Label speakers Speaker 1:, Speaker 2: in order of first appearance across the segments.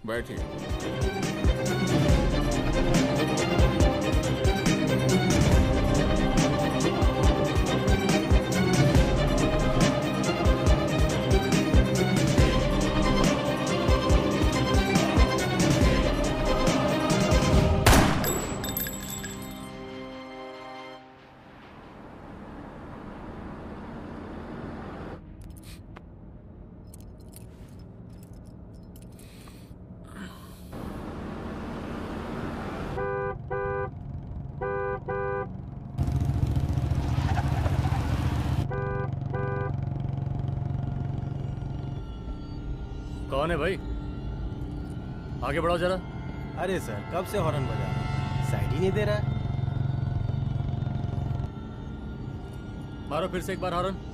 Speaker 1: बैठिए।
Speaker 2: कौन है भाई? आगे बढ़ाओ जरा।
Speaker 3: अरे सर, कब से हॉर्न बजा रहा है? साइड ही नहीं दे रहा है।
Speaker 2: मारो फिर से एक बार हॉर्न।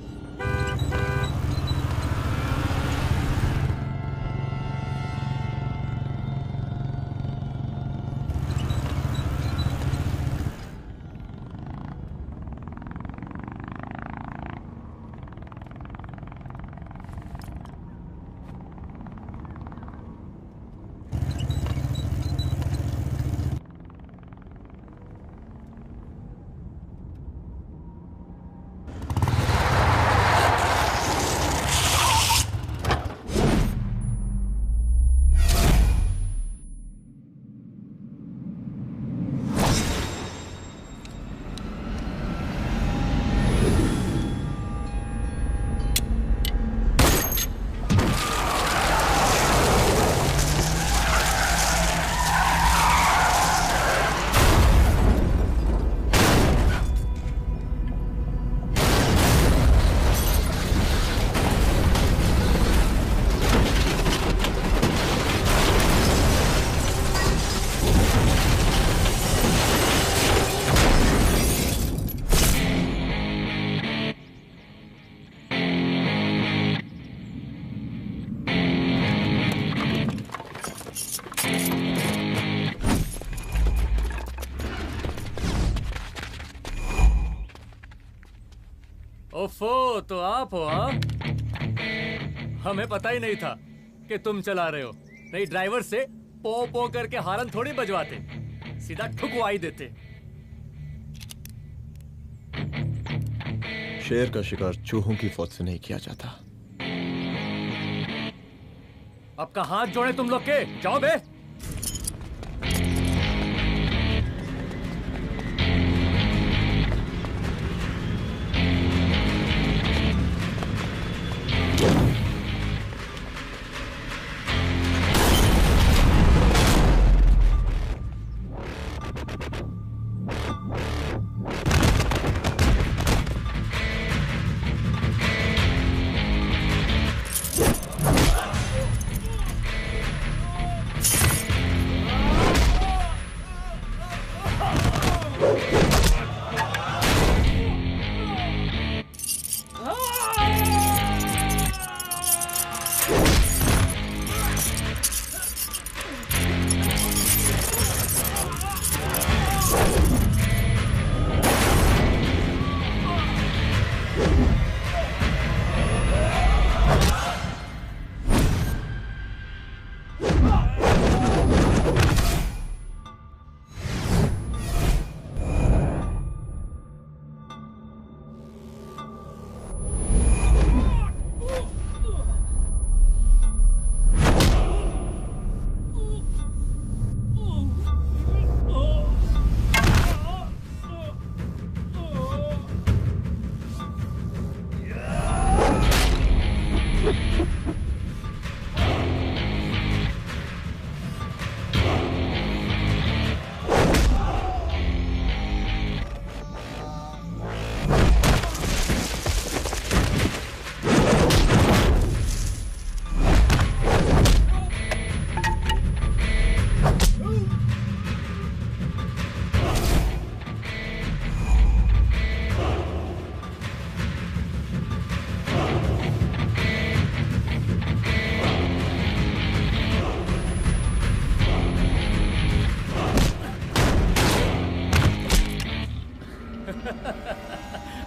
Speaker 2: ओफो, तो आप हो? हाँ, हमें पता ही नहीं था कि तुम चला रहे हो। नहीं, ड्राइवर से पो पो करके हॉर्न थोड़ी बजवाते, सीधा ठुकवाई देते।
Speaker 4: शेर का शिकार चूहों की फौज से नहीं किया जाता।
Speaker 2: अब का हाथ जोड़े तुम लोग के, जाओ बे।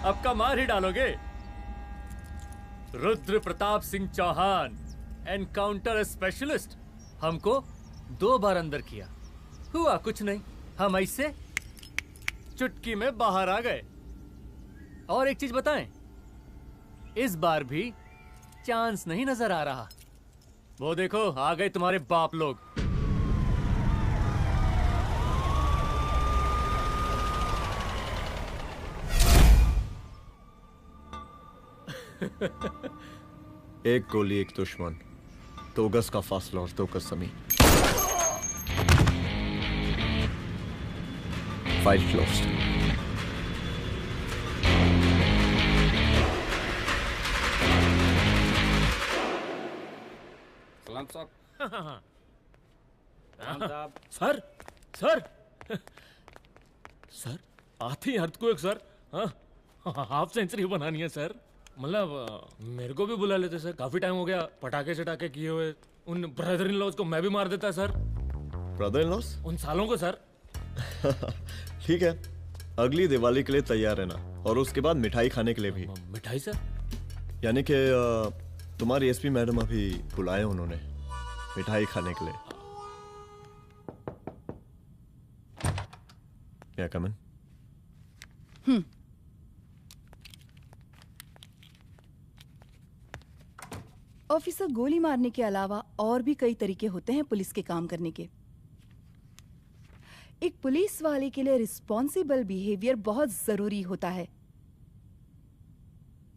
Speaker 2: अब का मार ही डालोगे? Rudra Pratap Singh Chauhan, encounter specialist. हमको 2 बार अंदर किया, हुआ कुछ नहीं। हम ऐसे चुटकी में बाहर आ गए। और एक चीज बताएं, इस बार भी चांस नहीं नजर आ रहा। वो देखो, आ गए तुम्हारे बाप लोग।
Speaker 4: एक गोली एक दुश्मन, 2 गज का फासला और 2 गज जमीन। File closed.
Speaker 1: सलाम साहब।
Speaker 5: सर सर सर आते ही अर्थक्वेक सर। हाँ हाफ सेंचुरी बनानी है सर। मतलब मेरे को भी बुला लेते सर, काफी टाइम हो गया पटाखे शटाखे किए हुए। उन ब्रदर इन लॉज को मैं भी मार देता सर,
Speaker 4: ब्रदर इन लॉस?
Speaker 5: उन सालों को सर।
Speaker 4: ठीक है, अगली दिवाली के लिए तैयार रहना, और उसके बाद मिठाई खाने के लिए भी।
Speaker 5: मिठाई सर?
Speaker 4: यानी कि तुम्हारी एसपी मैडम अभी बुलाए उन्होंने मिठाई खाने के लिए। क्या कमन?
Speaker 6: ऑफिसर, गोली मारने के अलावा और भी कई तरीके होते हैं पुलिस के काम करने के। एक पुलिस वाले के लिए रिस्पॉन्सिबल बिहेवियर बहुत जरूरी होता है,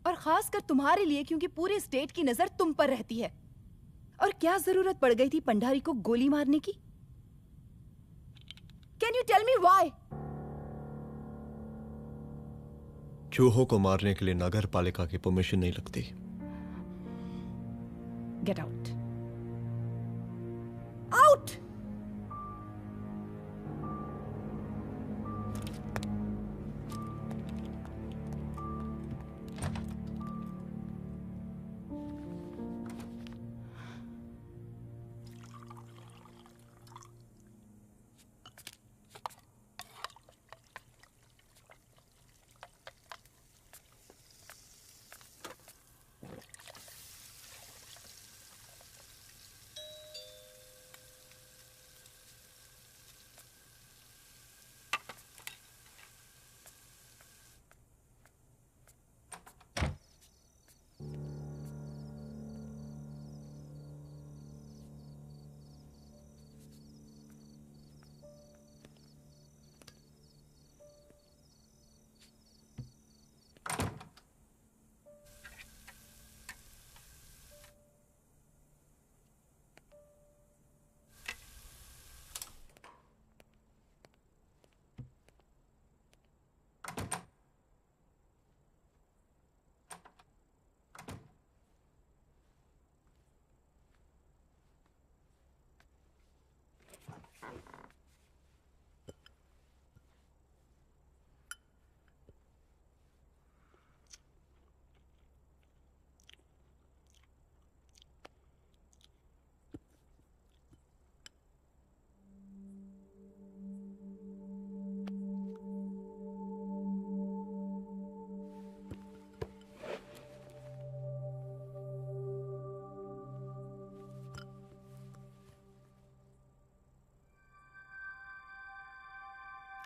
Speaker 6: और खासकर तुम्हारे लिए, क्योंकि पूरे स्टेट की नजर तुम पर रहती है। और क्या जरूरत पड़ गई थी पंडारी को गोली मारने की? Can you tell me why?
Speaker 4: चूहों को मारने के लिए नगर पालिका की परमिशन नहीं लगती।
Speaker 6: Get out. Out!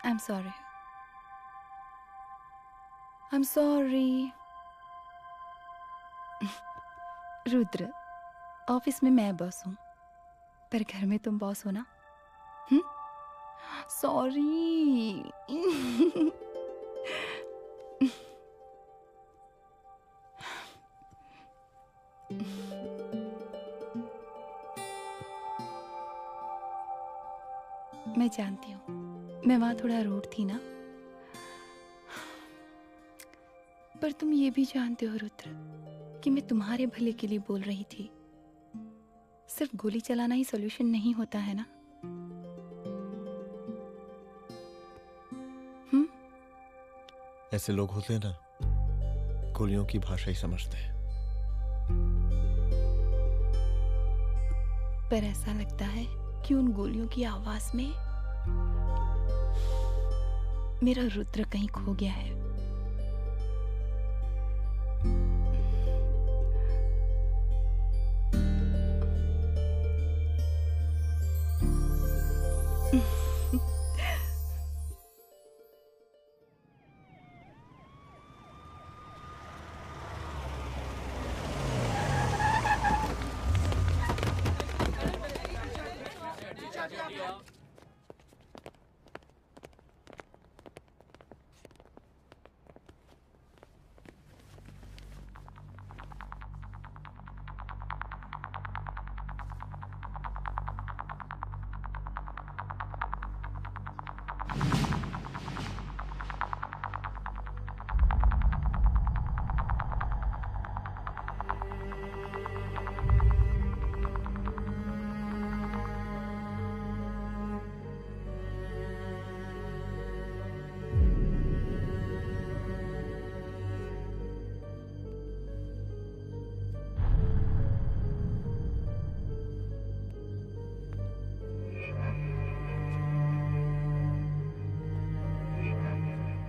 Speaker 6: I'm sorry. I'm sorry. Rudra, office में मैं बॉस हूँ, पर घर में तुम बॉस हो ना? सॉरी। मैं जानती हूँ, मैं वहां थोड़ा रूड थी ना, पर तुम ये भी जानते हो रुद्र कि मैं तुम्हारे भले के लिए बोल रही थी। सिर्फ गोली चलाना ही सॉल्यूशन नहीं होता है ना।
Speaker 4: ऐसे लोग होते हैं ना, गोलियों की भाषा ही समझते हैं।
Speaker 6: पर ऐसा लगता है कि उन गोलियों की आवाज में मेरा रुद्र कहीं खो गया है।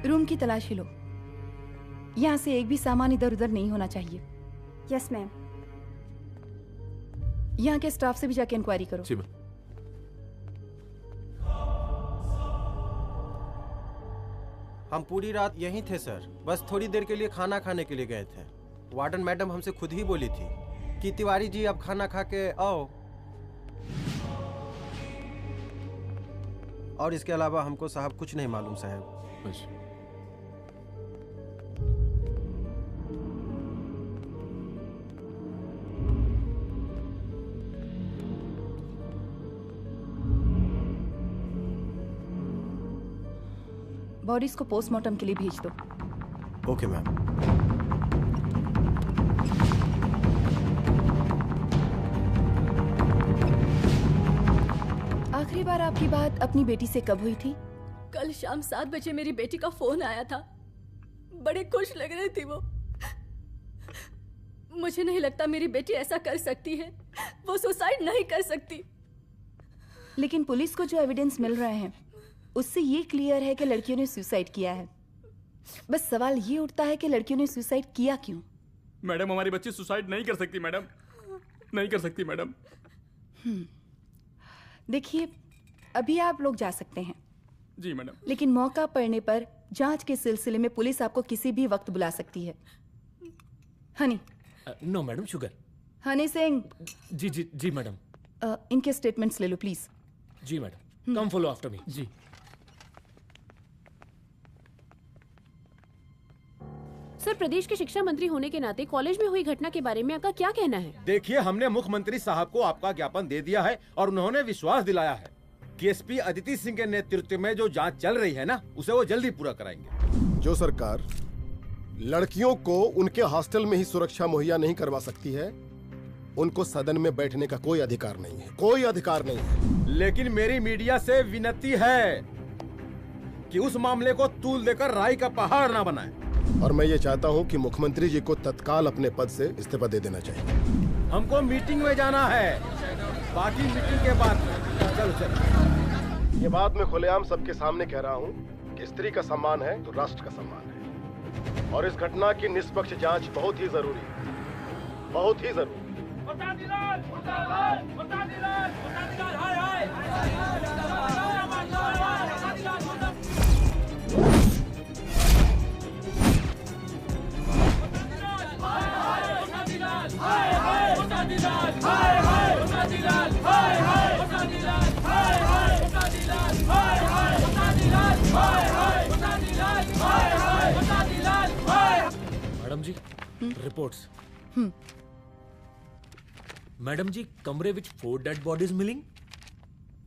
Speaker 6: रूम की तलाशी लो। यहाँ से एक भी सामान इधर उधर नहीं होना चाहिए।
Speaker 1: Yes ma'am.
Speaker 6: यहाँ के स्टाफ से भी जाके इंक्वायरी करो।
Speaker 7: जी मैम।
Speaker 3: हम पूरी रात यहीं थे सर, बस थोड़ी देर के लिए खाना खाने के लिए गए थे। वार्डन मैडम हमसे खुद ही बोली थी कि तिवारी जी अब खाना खा के आओ, और इसके अलावा हमको साहब कुछ नहीं मालूम साहब।
Speaker 7: अच्छा।
Speaker 6: बॉडीज को पोस्टमार्टम के लिए भेज दो।
Speaker 3: Okay ma'am.
Speaker 6: आखिरी बार आपकी बात अपनी बेटी से कब हुई थी?
Speaker 1: कल शाम 7 बजे मेरी बेटी का फोन आया था। बड़े खुश लग रही थी वो। मुझे नहीं लगता मेरी बेटी ऐसा कर सकती है। वो सुसाइड नहीं कर सकती।
Speaker 6: लेकिन पुलिस को जो एविडेंस मिल रहे हैं उससे ये क्लियर है कि लड़कियों ने सुसाइड किया है। बस सवाल ये उठता है कि लड़कियों ने सुसाइड किया क्यों?
Speaker 8: मैडम, हमारी बच्ची सुसाइड नहीं कर सकती मैडम, नहीं कर सकती मैडम।
Speaker 6: देखिए, अभी आप लोग जा सकते हैं।
Speaker 8: जी मैडम।
Speaker 6: लेकिन मौका पड़ने पर जांच के सिलसिले में पुलिस आपको किसी भी वक्त बुला सकती है। Honey.
Speaker 5: No madam, sugar.
Speaker 6: Honey Singh.
Speaker 5: जी जी जी मैडम।
Speaker 6: इनके स्टेटमेंट्स ले लो प्लीज।
Speaker 5: जी madam. Come follow after me.
Speaker 8: जी।
Speaker 9: सर, प्रदेश के शिक्षा मंत्री होने के नाते कॉलेज में हुई घटना के बारे में आपका क्या कहना है?
Speaker 10: देखिए, हमने मुख्यमंत्री साहब को आपका ज्ञापन दे दिया है और उन्होंने विश्वास दिलाया है कि एसपी अदिति सिंह के नेतृत्व में जो जांच चल रही है ना, उसे वो जल्दी पूरा कराएंगे।
Speaker 11: जो सरकार लड़कियों को उनके हॉस्टल में ही सुरक्षा मुहैया नहीं करवा सकती है, उनको सदन में बैठने का कोई अधिकार नहीं है, कोई अधिकार नहीं है।
Speaker 10: लेकिन मेरी मीडिया से विनती है कि उस मामले को तूल देकर राई का पहाड़ ना बनाए।
Speaker 11: और मैं ये चाहता हूँ कि मुख्यमंत्री जी को तत्काल अपने पद से इस्तीफा दे देना चाहिए।
Speaker 10: हमको मीटिंग में जाना है, बाकी मीटिंग के बाद। चलो चलो।
Speaker 11: ये बात मैं खुलेआम सबके सामने कह रहा हूँ कि स्त्री का सम्मान है तो राष्ट्र का सम्मान है, और इस घटना की निष्पक्ष जांच बहुत ही जरूरी है, बहुत ही जरूरी।
Speaker 5: मैडम जी, रिपोर्ट्स। मैडम जी, कमरे विच 4 डेड बॉडीज मिलिंग,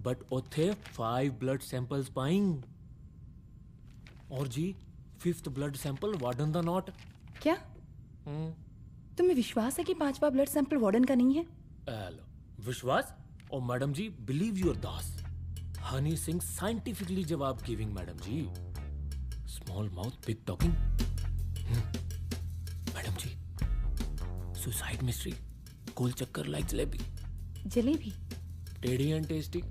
Speaker 5: बट उथे 5 ब्लड सैंपल्स पाइंग। और जी 5th ब्लड सैंपल वार्डन दा नॉट।
Speaker 6: क्या तुम्हें विश्वास है कि 5वां ब्लड सैंपल वार्डन का नहीं है?
Speaker 5: विश्वास? और मैडम जी, बिलीव योर दास, हनी सिंह साइंटिफिकली जवाब गिविंग। मैडम जी, small mouth big talking. Madam जी, सुसाइड मिस्ट्री, गोल चक्कर लाइक जलेबी।
Speaker 6: जलेबी
Speaker 5: टेढ़ी एंड टेस्टी।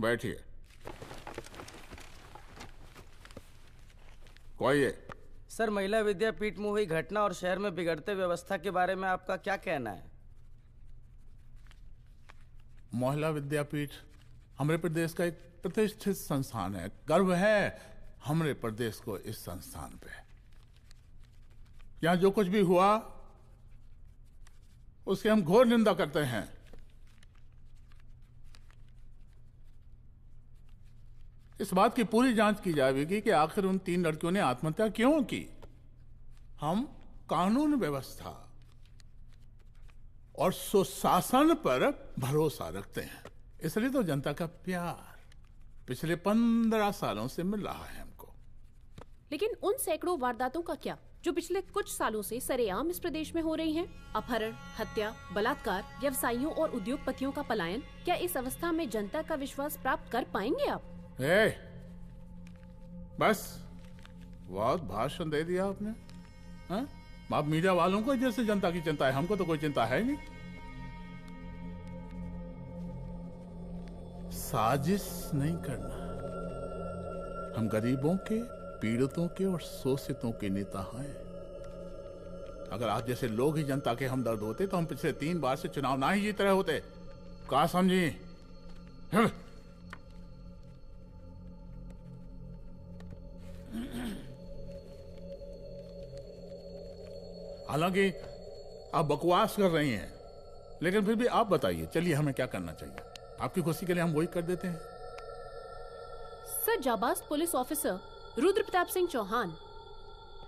Speaker 7: बैठिए। कोई
Speaker 12: सर, महिला विद्यापीठ में हुई घटना और शहर में बिगड़ते व्यवस्था के बारे में आपका क्या कहना है?
Speaker 13: महिला विद्यापीठ हमारे प्रदेश का एक प्रतिष्ठित संस्थान है। गर्व है हमारे प्रदेश को इस संस्थान पे। यहाँ जो कुछ भी हुआ उसकी हम घोर निंदा करते हैं। इस बात की पूरी जांच की जाएगी कि आखिर उन 3 लड़कियों ने आत्महत्या क्यों की। हम कानून व्यवस्था और सुशासन पर भरोसा रखते हैं, इसलिए तो जनता का प्यार। पिछले 15 सालों से मिल रहा है हमको।
Speaker 9: लेकिन उन सैकड़ों वारदातों का क्या जो पिछले कुछ सालों से सरेआम इस प्रदेश में हो रही हैं? अपहरण, हत्या, बलात्कार, व्यवसायियों और उद्योगपतियों का पलायन। क्या इस अवस्था में जनता का विश्वास प्राप्त कर पाएंगे आप?
Speaker 13: बस बहुत भाषण दे दिया आपने। हाँ? आप मीडिया वालों को जैसे जनता की चिंता है, हमको तो कोई चिंता है नहीं। साजिश नहीं करना। हम गरीबों के, पीड़ितों के और शोषितों के नेता हैं। अगर आप जैसे लोग ही जनता के हमदर्द होते तो हम पिछले 3 बार से चुनाव ना ही जीत रहे होते। क्या समझी? हालांकि आप बकवास कर रही हैं, लेकिन फिर भी आप बताइए, चलिए हमें क्या करना चाहिए? आपकी खुशी के लिए हम वही कर देते हैं।
Speaker 9: सर, जाबाज पुलिस ऑफिसर रुद्र प्रताप सिंह चौहान,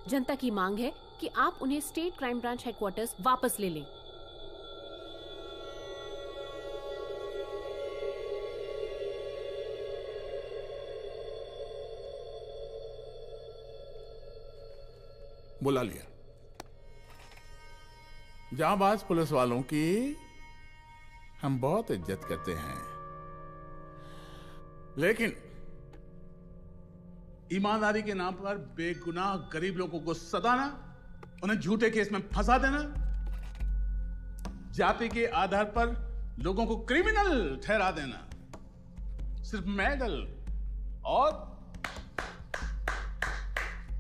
Speaker 9: जनता की मांग है कि आप उन्हें स्टेट क्राइम ब्रांच हेडक्वार्टर्स वापस ले लें।
Speaker 13: बुला लिया। जाबाज पुलिस वालों की हम बहुत इज्जत करते हैं, लेकिन
Speaker 7: ईमानदारी के नाम पर बेगुनाह गरीब लोगों को सताना, उन्हें झूठे केस में फंसा देना, जाति के आधार पर लोगों को क्रिमिनल ठहरा देना, सिर्फ मेडल और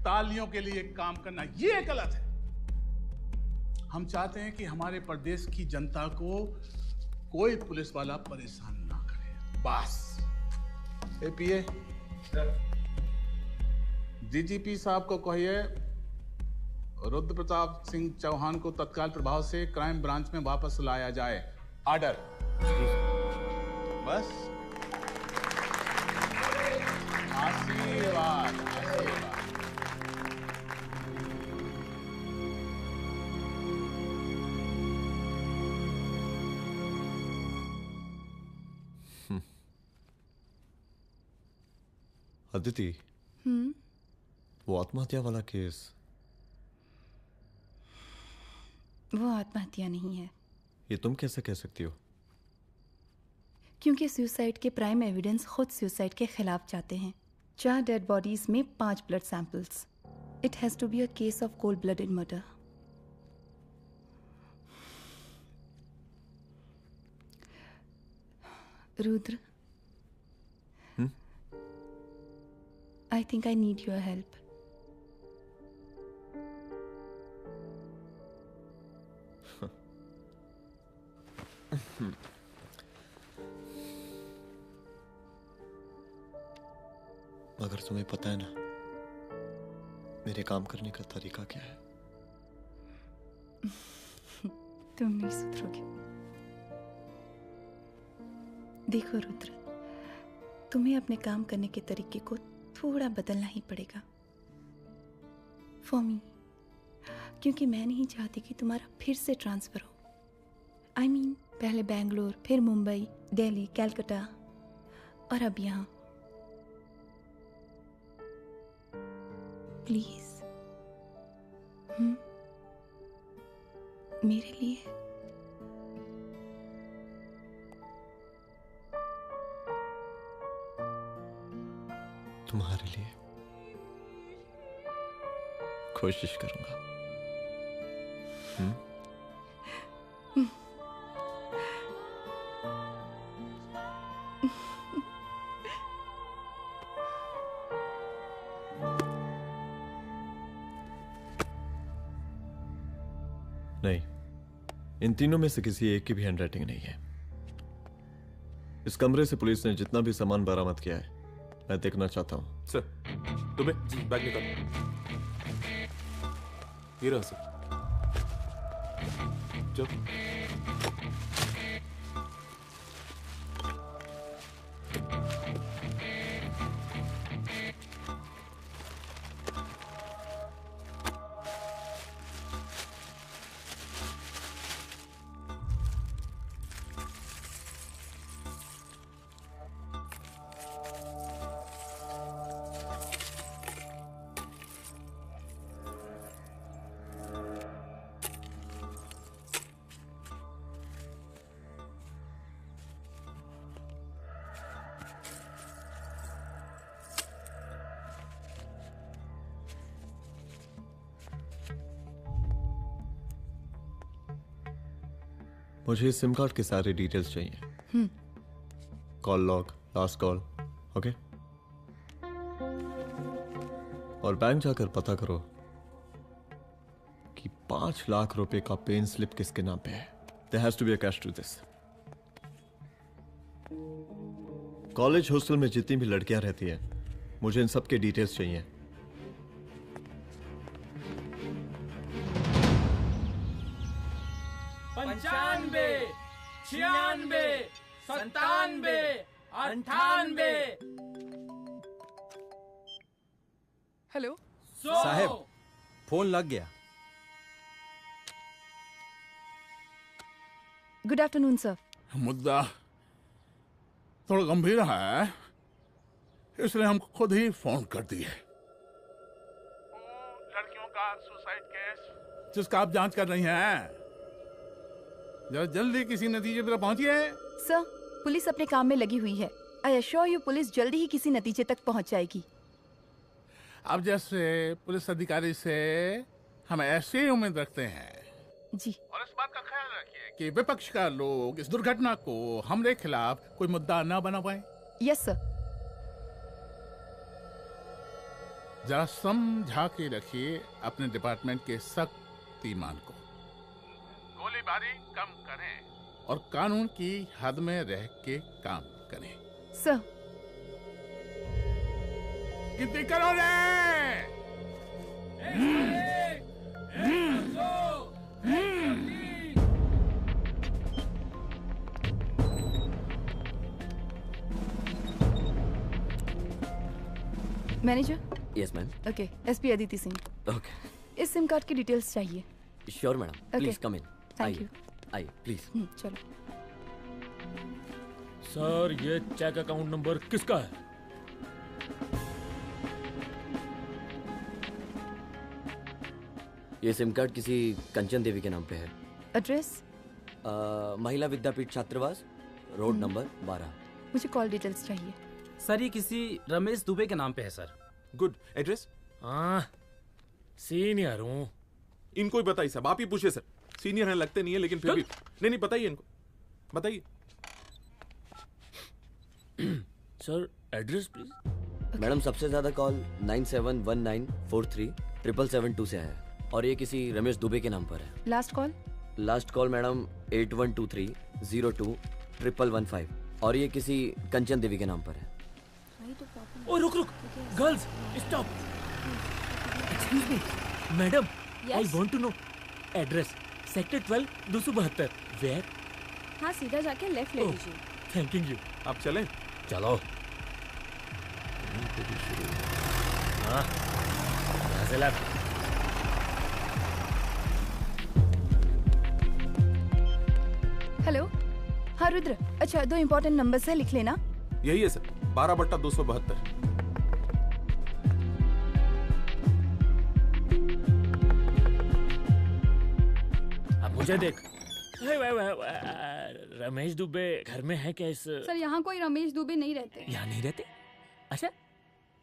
Speaker 7: तालियों के लिए काम करना, यह गलत है। हम चाहते हैं कि हमारे प्रदेश की जनता को कोई पुलिस वाला परेशान ना करे, बस। एपीए डीजीपी साहब को कहिए रुद्र प्रताप सिंह चौहान को तत्काल प्रभाव से क्राइम ब्रांच में वापस लाया जाए। ऑर्डर। बस। आशीर्वाद, आशीर्वाद।
Speaker 4: अदिति, वो आत्महत्या वाला केस,
Speaker 6: वो आत्महत्या नहीं है।
Speaker 4: ये तुम कैसे कह सकती हो?
Speaker 6: क्योंकि सुसाइड के प्राइम एविडेंस खुद सुसाइड के खिलाफ जाते हैं। 4 डेड बॉडीज में 5 blood samples. It has to be a case of cold blooded murder. Rudra, I think I need your help.
Speaker 4: मगर तुम्हें पता है ना मेरे काम करने का तरीका क्या है?
Speaker 6: तुम नहीं सुधरोगे। देखो रुद्र, तुम्हें अपने काम करने के तरीके को थोड़ा बदलना ही पड़ेगा फॉर मी, क्योंकि मैं नहीं चाहती कि तुम्हारा फिर से ट्रांसफर हो। I mean, पहले बेंगलोर, फिर मुंबई, दिल्ली, कलकत्ता और अब यहाँ। प्लीज मेरे लिए।
Speaker 4: तुम्हारे लिए कोशिश करूंगा। नहीं, इन तीनों में से किसी एक की भी हैंडराइटिंग नहीं है। इस कमरे से पुलिस ने जितना भी सामान बरामद किया है मैं देखना चाहता हूं।
Speaker 8: सर, तुम्हें जी बैग निकाल। ये रहा सर। चल।
Speaker 4: मुझे इस सिम कार्ड के सारे डिटेल्स चाहिए। Call log, last call, okay? और बैंक जाकर पता करो कि 5 लाख रुपए का पेन स्लिप किसके नाम पे है। There has to be a cash to this. College hostel में जितनी भी लड़कियां रहती हैं, मुझे इन सब के डिटेल्स चाहिए।
Speaker 12: 95, 96, 97, 98।
Speaker 14: हेलो
Speaker 3: साहब, फोन लग गया।
Speaker 14: Good afternoon sir.
Speaker 13: मुद्दा थोड़ा गंभीर है, इसलिए हम खुद ही फोन कर दिए। लड़कियों का सुसाइड केस जिसका आप जांच कर रही हैं, जरा जल्दी किसी नतीजे पर पहुंचिए।
Speaker 14: सर, पुलिस अपने काम में लगी हुई है। आई एश्योर यू पुलिस जल्दी ही किसी नतीजे तक पहुंच जाएगी।
Speaker 13: अब जैसे पुलिस अधिकारी से हम ऐसे ही उम्मीद रखते हैं
Speaker 14: जी।
Speaker 13: और इस बात का ख्याल रखिए कि विपक्ष का लोग इस दुर्घटना को हमरे खिलाफ कोई मुद्दा न बना पाए।
Speaker 14: Yes sir.
Speaker 13: जरा समझा के रखिए अपने डिपार्टमेंट के शक्तिमान को। गोलीबारी कम करें और कानून की हद में रह के काम करें।
Speaker 14: सर।
Speaker 13: कितनी करोगे?
Speaker 14: Manager.
Speaker 15: Yes ma'am.
Speaker 14: Okay, SP Aditi Singh.
Speaker 15: Okay.
Speaker 14: इस सिम कार्ड की डिटेल्स चाहिए।
Speaker 15: Sure madam, please come in.
Speaker 14: Thank you.
Speaker 15: आइए प्लीज।
Speaker 14: चलो।
Speaker 5: सर, ये चेक अकाउंट नंबर किसका है?
Speaker 15: ये सिम कार्ड किसी कंचन देवी के नाम पे है।
Speaker 14: एड्रेस?
Speaker 15: महिला विद्यापीठ छात्रावास, रोड नंबर 12।
Speaker 14: मुझे कॉल डिटेल्स चाहिए।
Speaker 12: सर, ये किसी रमेश दुबे के नाम पे है सर।
Speaker 8: गुड। एड्रेस?
Speaker 5: हाँ, सीनियर हूँ।
Speaker 8: इनको ही बताइए साहब, आप ही पूछिए सर। सीनियर हैं लगते नहीं है, लेकिन फिर भी नहीं बताइए इनको, बताइए।
Speaker 5: Sir, address please.
Speaker 15: मैडम, सबसे ज्यादा कॉल 9719437772 से आया है और ये किसी रमेश दुबे के नाम पर है।
Speaker 14: Last call?
Speaker 15: Last call madam 8123021115 और ये किसी कंचन देवी के नाम पर है।
Speaker 5: ओ रुक, girls stop. Excuse me madam, I want to know address. Sector 12 272। Where?
Speaker 1: हाँ, सीधा जाके लेफ्ट ले लीजिए।
Speaker 5: Thank you.
Speaker 8: आप चलें?
Speaker 5: चलो। हाँ, यहाँ से लेफ्ट।
Speaker 14: हेलो। हाँ रुद्र, अच्छा 2 इम्पोर्टेंट नंबर्स है, लिख लेना।
Speaker 8: यही है सर, 12/272।
Speaker 5: अब मुझे देख। रमेश दुबे घर में है क्या? इस
Speaker 1: सर, यहाँ कोई रमेश दुबे नहीं रहते।
Speaker 5: यहाँ नहीं रहते? अच्छा,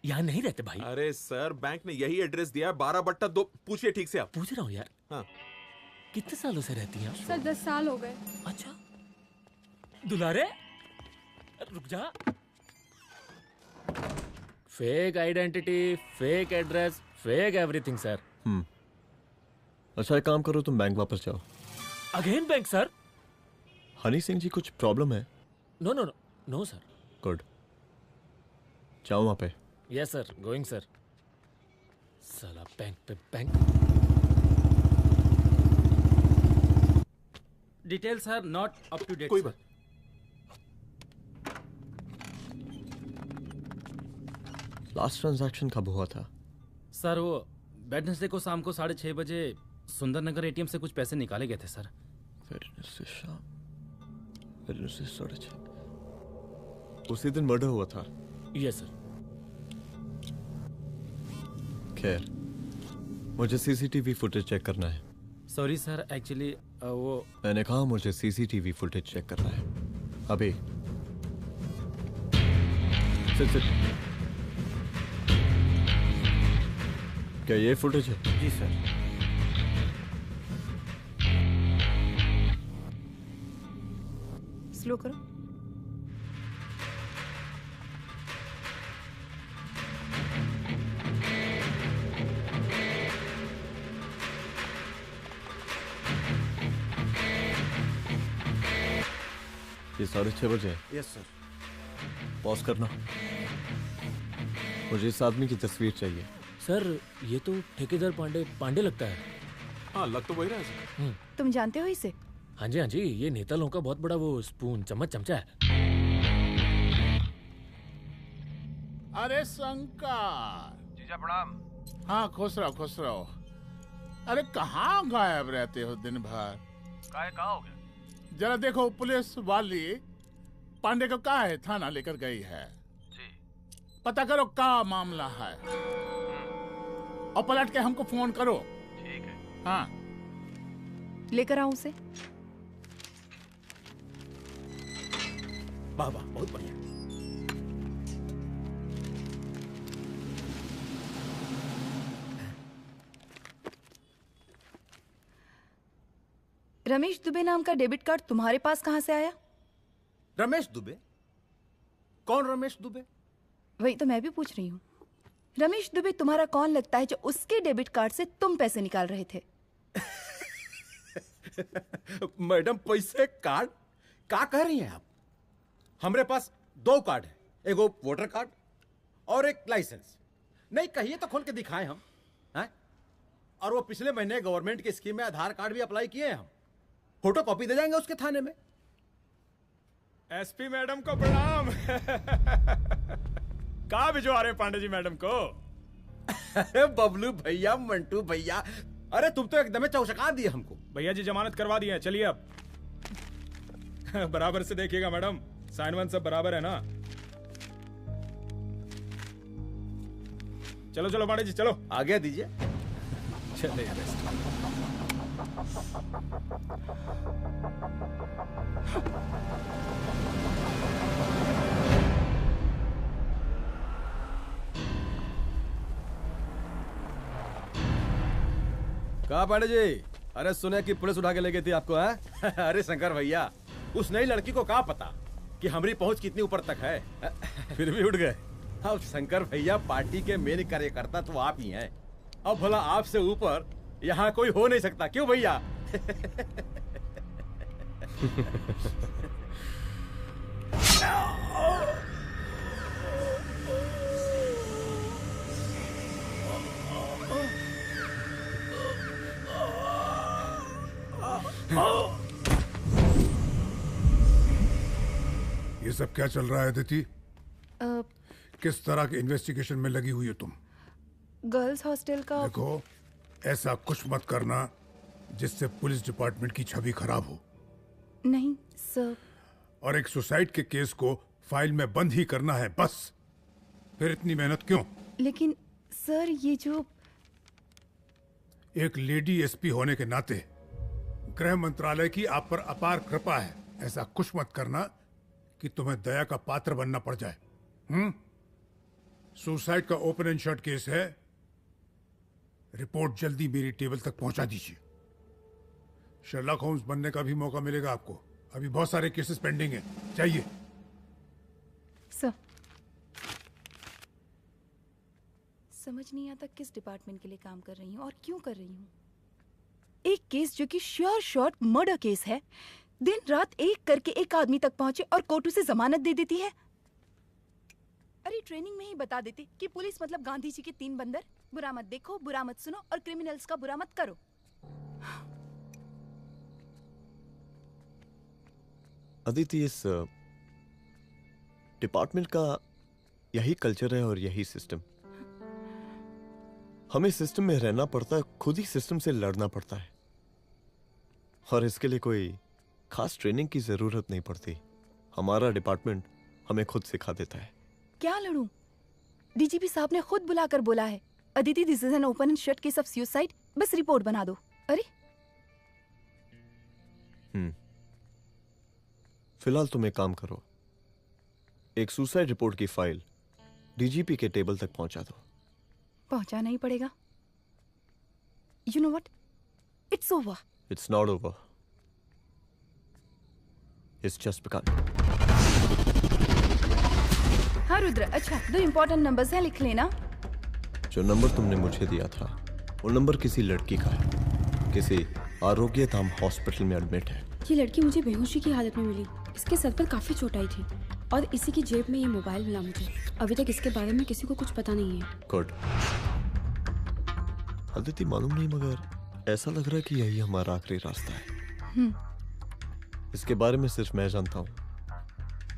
Speaker 5: यहाँ नहीं रहते भाई।
Speaker 8: अरे सर, बैंक ने यही एड्रेस दिया है, 12/2। पूछिए ठीक से आप।
Speaker 5: पूछ रहा हूँ यार।
Speaker 8: हाँ।
Speaker 5: कितने सालों से रहती हैं?
Speaker 1: सर 10 साल हो गए।
Speaker 5: अच्छा। दुलारे रुक जा। Fake identity, fake address, fake everything sir.
Speaker 4: अच्छा, एक काम करो, तुम बैंक वापस जाओ।
Speaker 5: Again bank sir?
Speaker 4: Honey Singh जी, कुछ प्रॉब्लम है?
Speaker 5: No no no no sir.
Speaker 4: Good, जाओ वहां पे।
Speaker 5: Yes sir, going sir. साला बैंक पे bank.
Speaker 12: Details are not up to date.
Speaker 8: कोई बात।
Speaker 4: लास्ट ट्रांजैक्शन कब हुआ था?
Speaker 12: सर, वो वेडनेसडे को शाम को 6:30 बजे सुंदरनगर एटीएम से कुछ पैसे निकाले गए थे सर।
Speaker 4: वेडनेसडे शाम, वेडनेसडे 6:30। उसी दिन मर्डर हुआ था?
Speaker 5: Yes sir.
Speaker 4: खैर, मुझे सीसीटीवी फुटेज चेक करना है।
Speaker 12: सॉरी सर, एक्चुअली वो
Speaker 4: मैंने कहा मुझे सीसीटीवी फुटेज चेक करना है अभी। सिट। क्या ये फुटेज है?
Speaker 3: जी सर।
Speaker 14: स्लो करो।
Speaker 4: ये 6:30 बजे।
Speaker 3: Yes sir.
Speaker 4: पॉज करना। मुझे इस आदमी की तस्वीर चाहिए।
Speaker 5: सर ये तो ठेकेदार पांडे लगता है।
Speaker 8: हाँ लग तो वही रहा है सर।
Speaker 14: तुम जानते हो इसे?
Speaker 5: हाँ जी, ये नेता लोगों का बहुत बड़ा वो स्पून चमचा है।
Speaker 13: अरे शंकर।
Speaker 16: जीजा प्रणाम।
Speaker 13: हाँ खुश रहो। अरे कहाँ गायब रहते हो दिन भर?
Speaker 16: कहाँ हो गया?
Speaker 13: जरा देखो पुलिस वाली पांडे को कहा है थाना लेकर गई है।
Speaker 16: जी।
Speaker 13: पता करो क्या मामला है और पलट के हमको फोन करो।
Speaker 16: ठीक है।
Speaker 13: हाँ
Speaker 14: लेकर आऊं उसे?
Speaker 10: वाह वाह बहुत बढ़िया।
Speaker 14: रमेश दुबे नाम का डेबिट कार्ड तुम्हारे पास कहां से आया?
Speaker 10: रमेश दुबे? कौन रमेश दुबे?
Speaker 14: वही तो मैं भी पूछ रही हूँ। रमेश दुबे तुम्हारा कौन लगता है जो उसके डेबिट कार्ड से तुम पैसे निकाल रहे थे?
Speaker 10: मैडम पैसे कार्ड क्या कह रही हैं आप? हमारे पास 2 कार्ड है, एक वो वोटर कार्ड और एक लाइसेंस। नहीं कहिए तो खोल के दिखाएं हम हैं? और वो पिछले महीने गवर्नमेंट की स्कीम में आधार कार्ड भी अप्लाई किए हैं हम। फोटो कॉपी दे जाएंगे उसके थाने में।
Speaker 17: एसपी मैडम को प्रणाम। कहाँ भिजवा रहे पांडे जी मैडम को?
Speaker 10: अरे बबलू भैया, मंटू भैया, अरे तुम तो एकदम चौचका दिए हमको।
Speaker 17: भैया जी जमानत करवा दिए हैं, चलिए अब। बराबर से देखिएगा मैडम, साइन वन सब बराबर है ना? चलो पांडे जी चलो
Speaker 10: आगे दीजिए।
Speaker 17: चले
Speaker 10: कहा पांडे जी? अरे सुने कि पुलिस उठा के ले गई थी आपको है? अरे शंकर भैया, उस नई लड़की को क्या पता कि हमारी पहुंच कितनी ऊपर तक है। फिर भी उठ गए। अब शंकर भैया पार्टी के मेन कार्यकर्ता तो आप ही हैं। अब भला आपसे ऊपर यहाँ कोई हो नहीं सकता, क्यों भैया?
Speaker 18: ये सब क्या चल रहा है अदिति? किस तरह के इन्वेस्टिगेशन में लगी हुई हो तुम?
Speaker 14: गर्ल्स हॉस्टल का।
Speaker 18: देखो ऐसा कुछ मत करना जिससे पुलिस डिपार्टमेंट की छवि खराब हो।
Speaker 14: नहीं सर।
Speaker 18: और एक सुसाइड के केस को फाइल में बंद ही करना है बस। फिर इतनी मेहनत क्यों?
Speaker 14: लेकिन सर ये जो
Speaker 18: एक लेडी एसपी होने के नाते गृह मंत्रालय की आप पर अपार कृपा है। ऐसा कुछ मत करना कि तुम्हें दया का पात्र बनना पड़ जाए। सुसाइड का ओपन एंड शट केस है। रिपोर्ट जल्दी मेरी टेबल तक पहुंचा दीजिए। शर्लॉक होम्स बनने का भी मौका मिलेगा आपको। अभी बहुत सारे केसेस पेंडिंग हैं। चाहिए
Speaker 14: सर। समझ नहीं आता किस डिपार्टमेंट के लिए काम कर रही हूँ और क्यों कर रही हूँ। एक केस जो कि श्योर शॉट मर्डर केस है, दिन रात एक करके एक आदमी तक पहुंचे और कोर्ट उसे जमानत दे देती है। अरे ट्रेनिंग में ही बता देती कि पुलिस मतलब गांधी जी के 3 बंदर, बुरा मत देखो, बुरा मत सुनो और क्रिमिनल्स का बुरा मत करो।
Speaker 4: अदिति, इस डिपार्टमेंट का यही कल्चर है और यही सिस्टम। हमें सिस्टम में रहना पड़ता है, खुद ही सिस्टम से लड़ना पड़ता है और इसके लिए कोई खास ट्रेनिंग की जरूरत नहीं पड़ती। हमारा डिपार्टमेंट हमें खुद सिखा देता है।
Speaker 14: क्या लड़ूं? डीजीपी साहब ने खुद बुलाकर बोला है, Aditi this is an open and shut case of suicide, बस रिपोर्ट बना दो। अरे
Speaker 4: फिलहाल तुम एक काम करो, एक सुसाइड रिपोर्ट की फाइल डीजीपी के टेबल तक पहुंचा दो।
Speaker 14: पहुंचाना ही पड़ेगा। You know what, it's over.
Speaker 4: It's not over. It's just begun.
Speaker 14: हाँ रुद्र, अच्छा 2 इम्पोर्टेंट नंबर्स हैं, लिख लेना।
Speaker 4: जो नंबर तुमने मुझे दिया था वो नंबर किसी लड़की का है, किसी आरोग्य धाम हॉस्पिटल में एडमिट है।
Speaker 19: ये लड़की मुझे बेहोशी की हालत में मिली। इसके सर पर काफी चोट आई थी और इसी की जेब में ये मोबाइल मिला मुझे। अभी तक इसके बारे में किसी को कुछ पता नहीं है।
Speaker 4: गुड। अदिति मालूम नहीं, मगर ऐसा लग रहा है कि यही हमारा आखिरी रास्ता है। इसके बारे में सिर्फ मैं जानता हूँ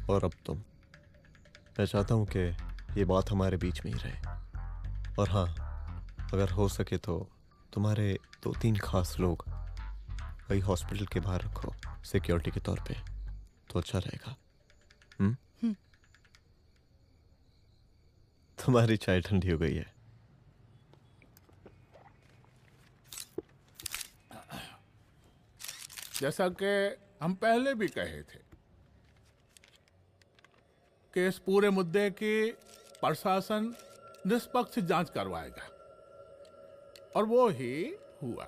Speaker 4: और अब तुम। मैं चाहता हूँ कि ये बात हमारे बीच में ही रहे। और हाँ, अगर हो सके तो तुम्हारे 2-3 खास लोग वही हॉस्पिटल के बाहर रखो सिक्योरिटी के तौर पे, तो अच्छा रहेगा। तुम्हारी चाय ठंडी हो गई है।
Speaker 13: जैसा कि हम पहले भी कहे थे कि इस पूरे मुद्दे की प्रशासन निष्पक्ष जांच करवाएगा, और वो ही हुआ।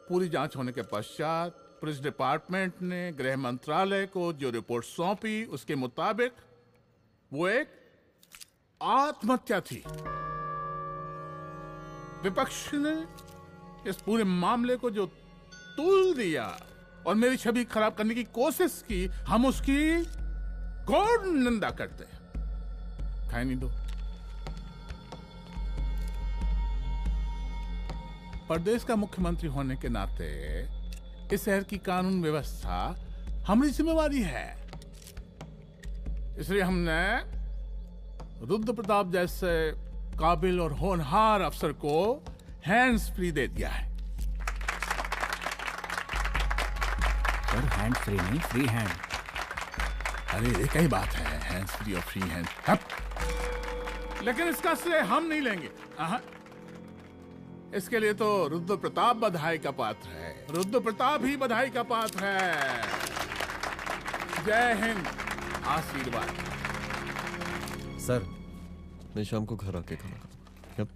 Speaker 13: पूरी जांच होने के पश्चात पुलिस डिपार्टमेंट ने गृह मंत्रालय को जो रिपोर्ट सौंपी उसके मुताबिक वो एक आत्महत्या थी। विपक्ष ने इस पूरे मामले को जो तुल दिया और मेरी छवि खराब करने की कोशिश की, हम उसकी घोर निंदा करते हैं। खाए नहीं दो। प्रदेश का मुख्यमंत्री होने के नाते इस शहर की कानून व्यवस्था हमारी जिम्मेवारी है। इसलिए हमने रुद्र प्रताप जैसे काबिल और होनहार अफसर को हैंड्स फ्री दे दिया है।
Speaker 17: सर हैंड फ्री नहीं, फ्री हैंड।
Speaker 13: अरे एक ही बात है, हैंड्स फ्री और फ्री हैंड। लेकिन इसका श्रेय हम नहीं लेंगे। इसके लिए तो रुद्र प्रताप बधाई का पात्र है। रुद्र प्रताप ही बधाई का पात्र है। जय हिंद। आशीर्वाद।
Speaker 4: सर, मैं शाम को घर आके खाना खाऊंगा। यप।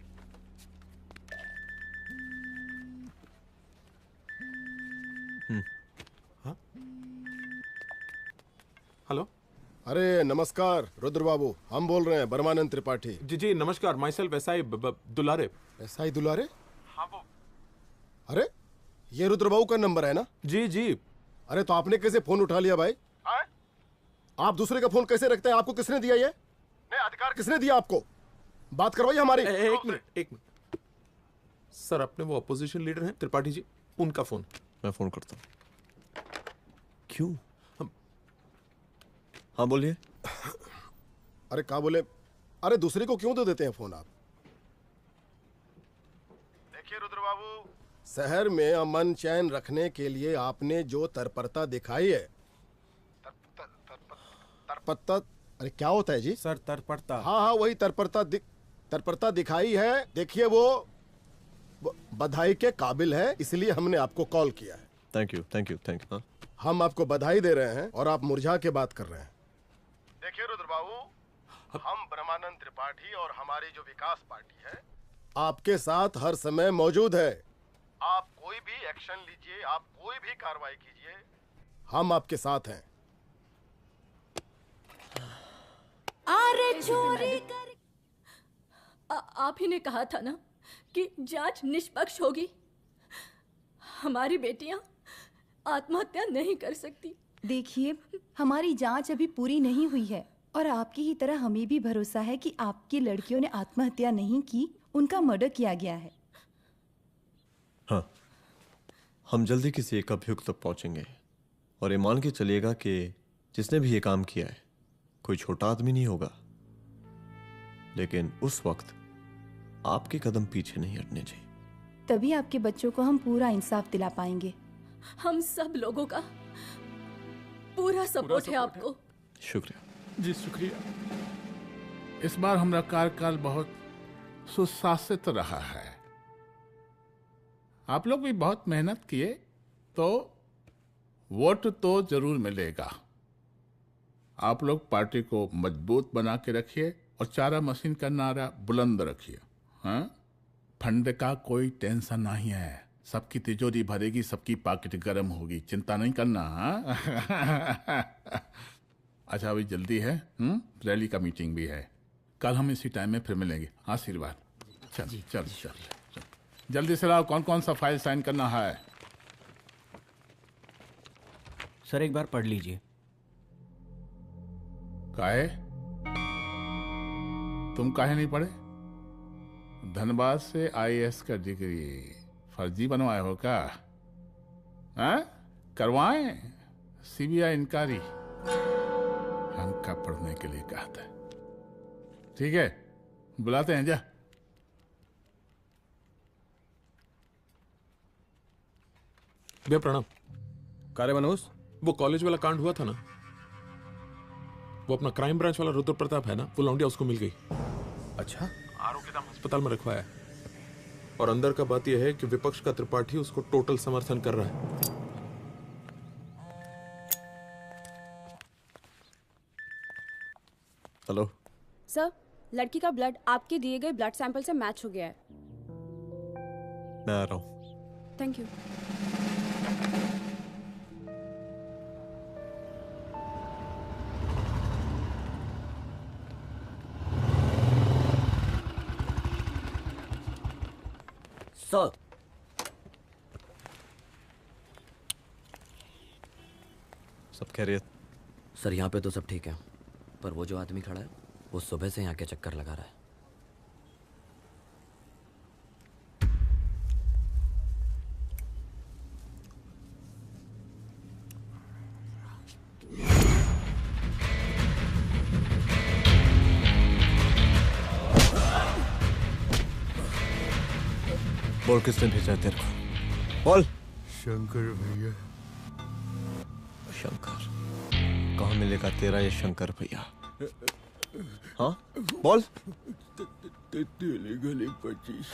Speaker 8: हाँ? हेलो।
Speaker 11: अरे नमस्कार रुद्र बाबू, हम बोल रहे हैं ब्रह्मानंद त्रिपाठी।
Speaker 8: जी जी नमस्कार। My self SI Dulare.
Speaker 11: SI दुलारे?
Speaker 16: हाँ वो।
Speaker 11: अरे ये रुद्र बाबू का नंबर है ना?
Speaker 8: जी जी।
Speaker 11: अरे तो आपने कैसे फोन उठा लिया भाई? आप दूसरे का फोन कैसे रखते हैं? आपको किसने दिया ये? नहीं, अधिकार किसने दिया आपको? बात करवाइए हमारी।
Speaker 8: एक मिनट। सर अपने वो अपोजिशन लीडर हैं त्रिपाठी जी, उनका फोन।
Speaker 4: मैं फोन करता हूँ। क्यों? हाँ बोलिए।
Speaker 11: अरे कहाँ बोले? अरे दूसरे को क्यों दे देते हैं फोन आप? देखिए रुद्र बाबू, शहर में अमन चैन रखने के लिए आपने जो तत्परता दिखाई है। तत्परता? अरे क्या होता है जी?
Speaker 3: सर तत्परता।
Speaker 11: हाँ वही तत्परता दिखाई है। देखिए वो बधाई के काबिल है, इसलिए हमने आपको कॉल किया है।
Speaker 4: Thank you.
Speaker 11: हम आपको बधाई दे रहे हैं और आप मुरझा के बात कर रहे हैं। देखिए रुद्र बाबू, हम ब्रह्मानंद त्रिपाठी और हमारी जो विकास पार्टी है आपके साथ हर समय मौजूद है। आप कोई भी एक्शन लीजिए, आप कोई भी कार्रवाई कीजिए, हम आपके साथ हैं।
Speaker 1: अरे चोरी कर। आप ही ने कहा था ना कि जांच निष्पक्ष होगी। हमारी बेटियां आत्महत्या नहीं कर सकती।
Speaker 14: देखिए, हमारी जांच अभी पूरी नहीं हुई है और आपकी ही तरह हमें भी भरोसा है कि आपकी लड़कियों ने आत्महत्या नहीं की, उनका मर्डर किया गया है।
Speaker 4: हाँ, हम जल्दी किसी एक अभियुक्त तक पहुंचेंगे और ये मान के चलिएगा कि जिसने भी ये काम किया है कोई छोटा आदमी नहीं होगा, लेकिन उस वक्त आपके कदम पीछे नहीं हटने चाहिए।
Speaker 14: तभी आपके बच्चों को हम पूरा इंसाफ दिला पाएंगे।
Speaker 1: हम सब लोगों का पूरा सपोर्ट है आपको।
Speaker 4: शुक्रिया
Speaker 13: जी, शुक्रिया। इस बार हमारा कार्यकाल बहुत सुशासित रहा है। आप लोग भी बहुत मेहनत किए तो वोट तो जरूर मिलेगा। आप लोग पार्टी को मजबूत बना के रखिए और चारा मशीन का नारा बुलंद रखिए। हाँ, फंड का कोई टेंशन नहीं है। सबकी तिजोरी भरेगी, सबकी पॉकेट गर्म होगी, चिंता नहीं करना। हाँ? अच्छा अभी जल्दी है, रैली का मीटिंग भी है, कल हम इसी टाइम में फिर मिलेंगे। आशीर्वाद। चल चल चल जल्दी से लाओ, कौन कौन सा फाइल साइन करना है।
Speaker 17: सर एक बार पढ़ लीजिए।
Speaker 13: काहे? तुम काहे नहीं पढ़े? धनबाद से आईएएस का डिग्री फर्जी बनवाए हो क्या? हाँ? करवाएं सीबीआई इंक्वायरी। हमका पढ़ने के लिए कहा था। ठीक है, बुलाते हैं। जा
Speaker 8: भैया प्रणाम।
Speaker 10: कार्य मनोज,
Speaker 8: वो कॉलेज वाला कांड हुआ था ना, वो अपना क्राइम ब्रांच वाला रुद्र प्रताप है ना, वो लौंडिया उसको मिल गई।
Speaker 10: अच्छा?
Speaker 8: आरोग्यधाम अस्पताल में रखवाया, और अंदर का बात यह है कि विपक्ष का त्रिपाठी उसको टोटल समर्थन कर रहा है।
Speaker 4: हेलो
Speaker 19: सर, लड़की का ब्लड आपके दिए गए ब्लड सैंपल से मैच हो गया है।
Speaker 4: मैं आ रहा हूँ।
Speaker 19: Thank you.
Speaker 15: सर,
Speaker 4: सब खैरियत?
Speaker 15: सर यहाँ पे तो सब ठीक है, पर वो जो आदमी खड़ा है वो सुबह से यहाँ के चक्कर लगा रहा है।
Speaker 4: बोल किसने भेजा है तेरे को? बोल।
Speaker 11: शंकर भैया।
Speaker 4: शंकर? कहाँ मिलेगा तेरा ये शंकर भैया? हाँ बोल।
Speaker 11: तेली गली 25।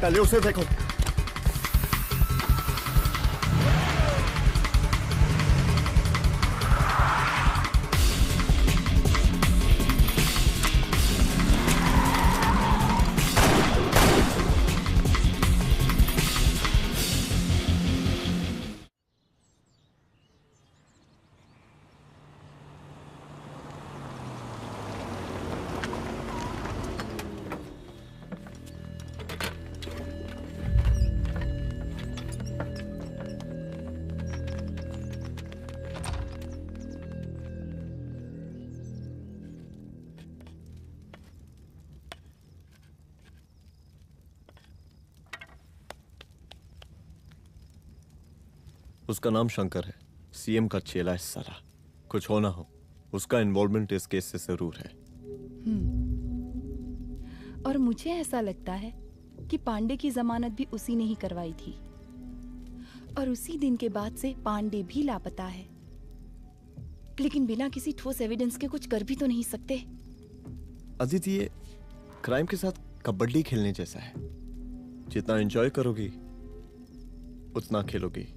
Speaker 4: पहले उसे देखो। उसका नाम शंकर है, सीएम का चेला है साला। कुछ हो ना हो, उसका इन्वॉल्वमेंट इस केस से जरूर है।
Speaker 14: और मुझे ऐसा लगता है कि पांडे की जमानत भी उसी ने ही करवाई थी, और उसी दिन के बाद से पांडे भी लापता है। लेकिन बिना किसी ठोस एविडेंस के कुछ कर भी तो नहीं सकते।
Speaker 4: अदिति, ये क्राइम के साथ कबड्डी खेलने जैसा है। जितना एंजॉय करोगी उतना खेलोगी,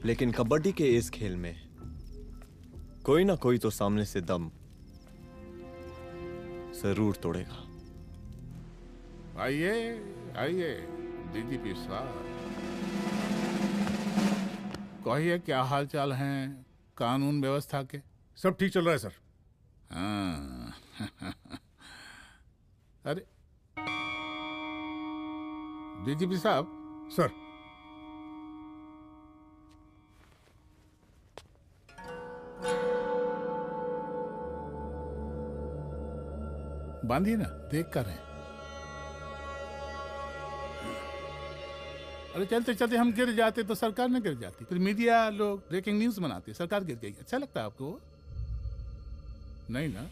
Speaker 4: लेकिन कबड्डी के इस खेल में कोई ना कोई तो सामने से दम जरूर तोड़ेगा।
Speaker 13: आइए आइए डीजीपी साहब, कहिए क्या हाल चाल हैं कानून व्यवस्था के?
Speaker 18: सब ठीक चल रहा है सर।
Speaker 13: हाँ। अरे डीजीपी साहब।
Speaker 18: सर।
Speaker 13: बांधिए ना, देख कर रहे। अरे चलते चलते हम गिर जाते तो सरकार न गिर जाती, फिर मीडिया लोग ब्रेकिंग न्यूज बनाते, सरकार गिर गई। अच्छा लगता है आपको? नहीं ना?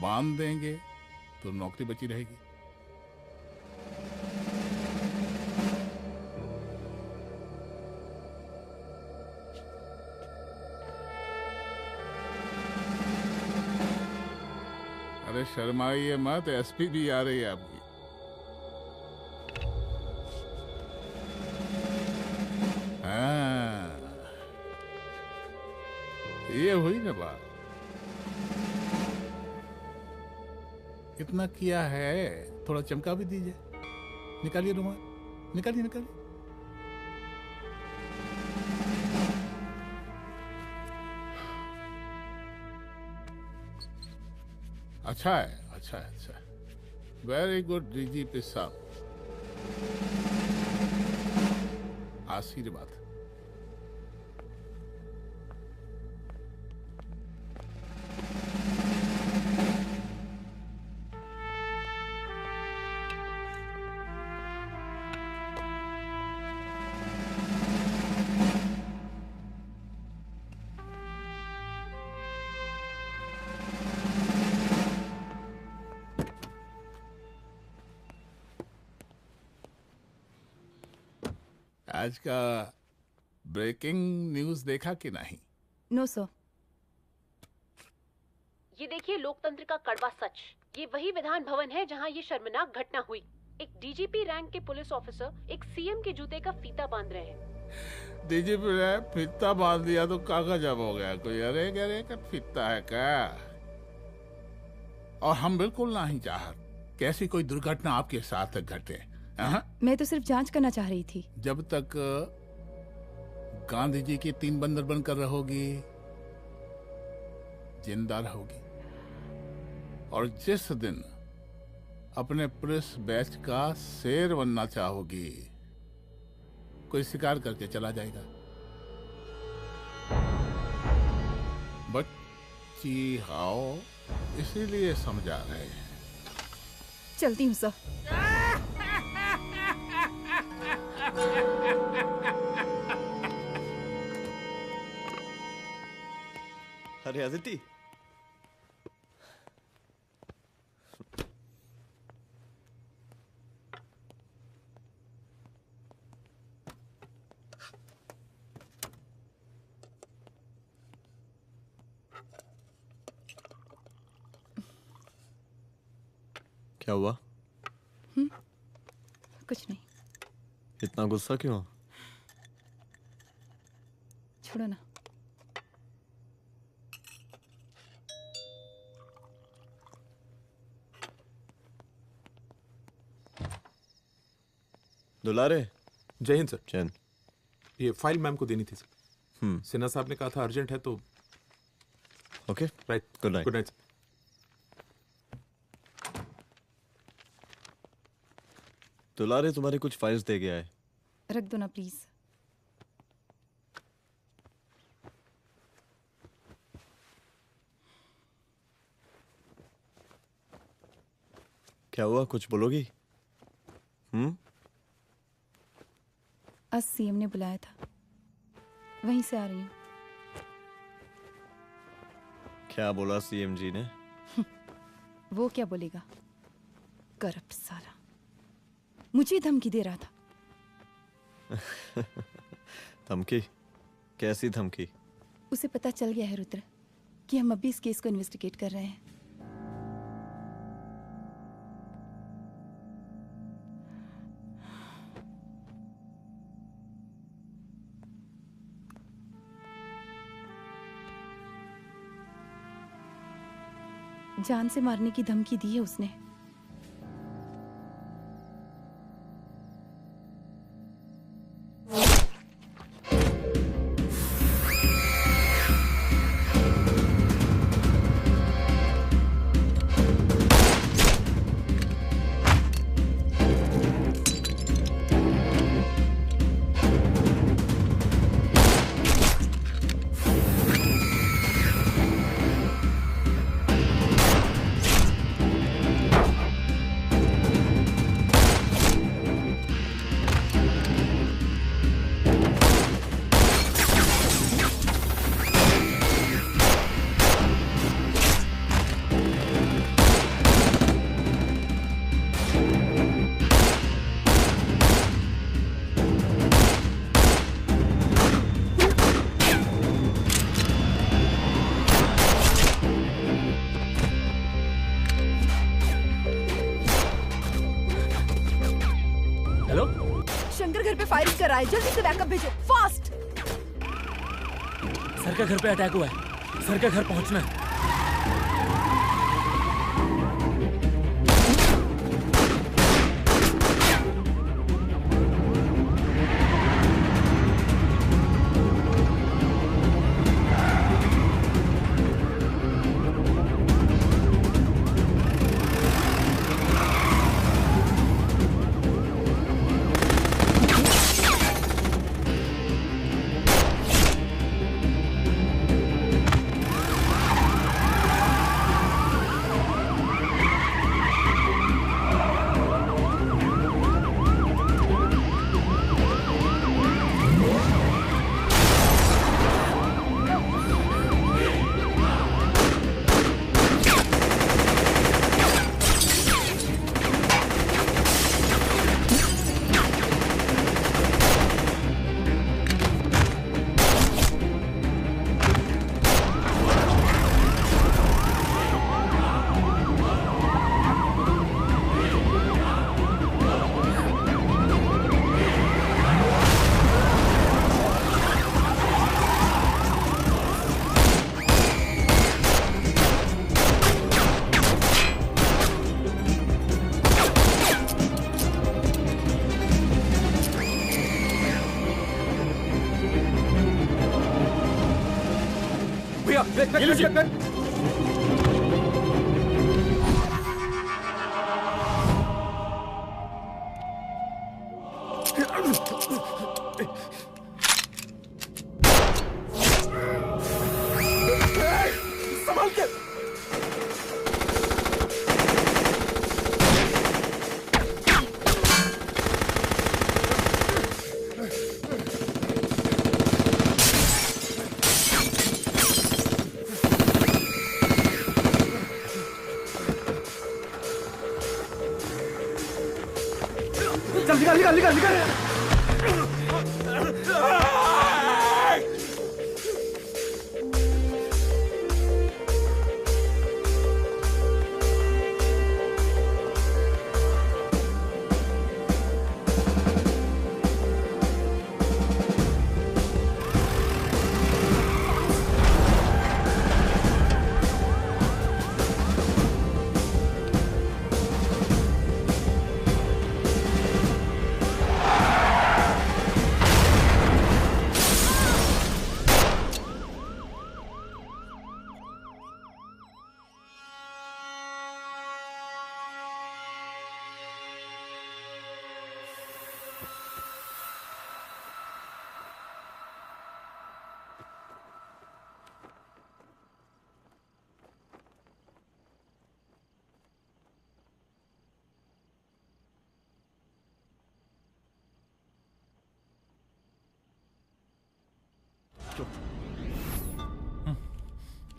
Speaker 13: बांध देंगे तो नौकरी बची रहेगी। अरे शर्माइए मत, एसपी भी आ रही है आपकी। हाँ, ये हुई ना बात। इतना किया है, थोड़ा चमका भी दीजिए। निकालिए रुमाल, निकालिए निकालिए। अच्छा है, अच्छा है, अच्छा है। वेरी गुड डीजीपी साहब, आशीर्वाद। आज का ब्रेकिंग न्यूज देखा कि नहीं?
Speaker 14: No sir.
Speaker 9: ये देखिए लोकतंत्र का कड़वा सच। ये वही विधान भवन है जहां ये शर्मनाक घटना हुई। एक डीजीपी रैंक के पुलिस ऑफिसर एक सीएम के जूते का फीता बांध रहे हैं।
Speaker 13: डीजीपी ने फीता बांध दिया तो कागज अब हो गया कोई? अरे अरे का फीता है क्या? और हम बिल्कुल नहीं चाहते कैसी कोई दुर्घटना आपके साथ घटे।
Speaker 14: मैं तो सिर्फ जांच करना चाह रही थी।
Speaker 13: जब तक गांधी जी की 3 बंदर बनकर रहोगी, जिंदा रहोगी। और जिस दिन अपने पुलिस बैच का शेर बनना चाहोगी, कोई शिकार करके चला जाएगा। बच्ची हाओ, इसीलिए समझा रहे हैं।
Speaker 14: चलती हूँ सर।
Speaker 4: अरे अदिति, क्या हुआ?
Speaker 14: कुछ नहीं।
Speaker 4: इतना गुस्सा क्यों?
Speaker 14: छोड़ो ना।
Speaker 4: दुलारे।
Speaker 8: जय हिंद सर।
Speaker 4: जय हिंद।
Speaker 8: ये फाइल मैम को देनी थी सर। सिन्हा साहब ने कहा था अर्जेंट है तो।
Speaker 4: Okay
Speaker 8: right.
Speaker 4: Good night.
Speaker 8: Good night.
Speaker 4: दुलारे तुम्हारी कुछ फाइल्स दे गया है।
Speaker 14: रख दो ना प्लीज।
Speaker 4: क्या हुआ, कुछ बोलोगी?
Speaker 14: आज सीएम ने बुलाया था, वहीं से आ रही हूँ।
Speaker 4: क्या बोला सीएम जी ने?
Speaker 14: वो क्या बोलेगा, करप्ट साला, मुझे धमकी दे रहा था।
Speaker 4: धमकी? कैसी धमकी?
Speaker 14: उसे पता चल गया है रुद्र कि हम अभी इस केस को इन्वेस्टिगेट कर रहे हैं। जान से मारने की धमकी दी है उसने। फायरिंग कर रहा है, जल्दी से बैकअप भेजो, फास्ट।
Speaker 5: सर का घर पे अटैक हुआ है, सर का घर पहुंचना है।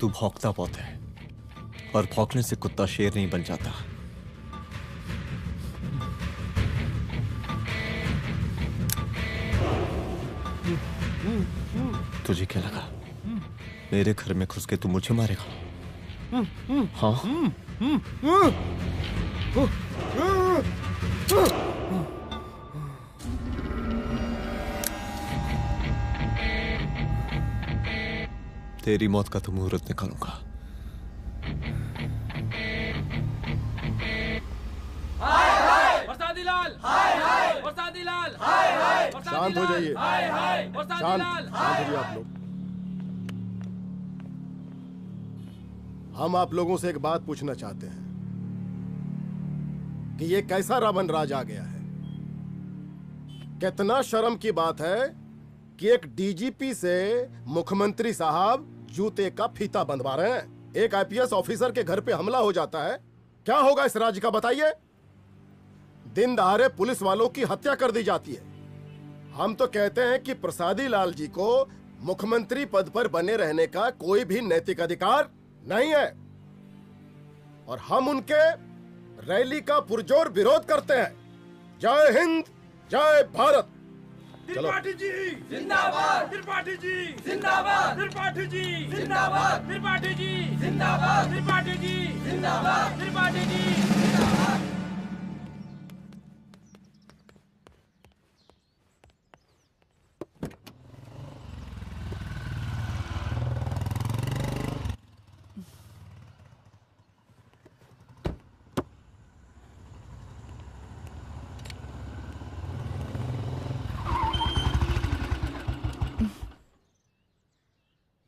Speaker 4: तू भौंकता बहुत है, और भौंकने से कुत्ता शेर नहीं बन जाता। तुझे क्या लगा मेरे घर में घुस के तू मुझे मारेगा? हाँ? तेरी मौत का तो मुहूर्त निकालूंगा।
Speaker 11: शांत हो जाइए, शांत हो जाइए आप लोग। हम आप लोगों से एक बात पूछना चाहते हैं कि ये कैसा रावण राज आ गया है। कितना शर्म की बात है कि एक डीजीपी से मुख्यमंत्री साहब जूते का फीता बंधवा रहे हैं। एक आईपीएस ऑफिसर के घर पे हमला हो जाता है, क्या होगा इस राज्य का बताइए? दिन दहाड़े पुलिस वालों की हत्या कर दी जाती है। हम तो कहते हैं कि प्रसादी लाल जी को मुख्यमंत्री पद पर बने रहने का कोई भी नैतिक अधिकार नहीं है, और हम उनके रैली का पुरजोर विरोध करते हैं। जय हिंद, जय भारत।
Speaker 20: त्रिपाठी जी जिंदाबाद, त्रिपाठी जी जिंदाबाद, त्रिपाठी जी जिंदाबाद, त्रिपाठी जी जिंदाबाद, त्रिपाठी जी जिंदाबाद, त्रिपाठी जी जिंदाबाद।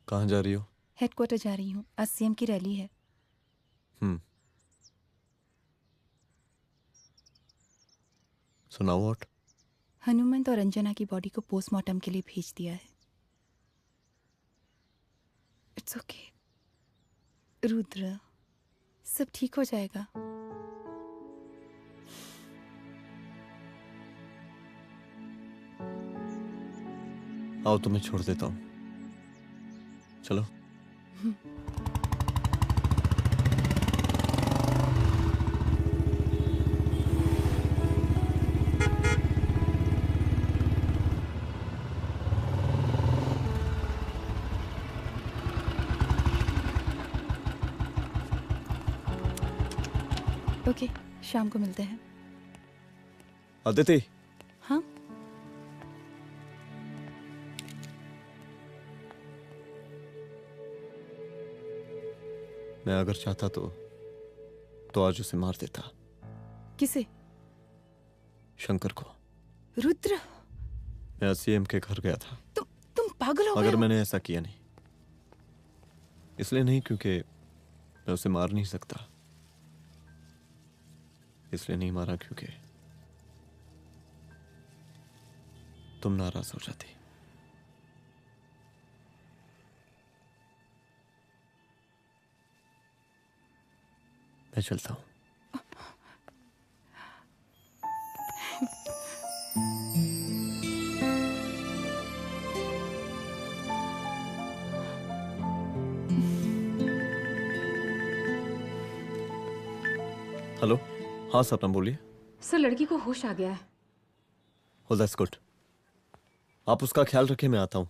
Speaker 4: कहाँ जा रही हो?
Speaker 14: हेडक्वार्टर जा रही हूँ, आज सीएम की रैली है।
Speaker 4: सुनाओ। व्हाट?
Speaker 14: हनुमंत और अंजना की बॉडी को पोस्टमार्टम के लिए भेज दिया है। इट्स ओके रुद्र, सब ठीक हो जाएगा।
Speaker 4: आओ तुम्हें छोड़ देता हूँ, चलो।
Speaker 14: ओके, शाम को मिलते हैं।
Speaker 4: अदिति।
Speaker 14: हाँ?
Speaker 4: मैं अगर चाहता तो आज उसे मार देता।
Speaker 14: किसे?
Speaker 4: शंकर को।
Speaker 14: रुद्र,
Speaker 4: मैं सीएम के घर गया था।
Speaker 14: तुम पागल हो गए
Speaker 4: मगर
Speaker 14: हो?
Speaker 4: मैंने ऐसा किया नहीं। इसलिए नहीं क्योंकि मैं उसे मार नहीं सकता, इसलिए नहीं मारा क्योंकि तुम नाराज हो जाती। मैं चलता हूं। हेलो। हाँ सपना बोलिए।
Speaker 19: सर, लड़की को होश आ गया है।
Speaker 4: Oh, that's good. आप उसका ख्याल रखिए, मैं आता हूँ।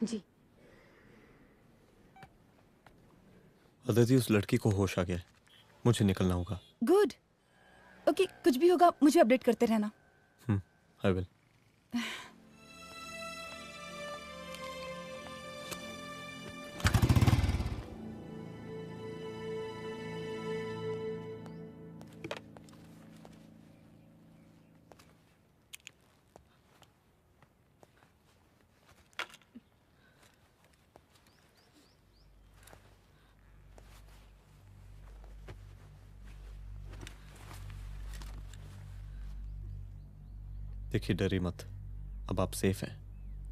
Speaker 19: जी।
Speaker 4: अदिति, उस लड़की को होश आ गया है, मुझे निकलना होगा।
Speaker 14: गुड। ओके, कुछ भी होगा मुझे अपडेट करते रहना।
Speaker 4: I will. देखिए, डरिए मत, अब आप सेफ हैं,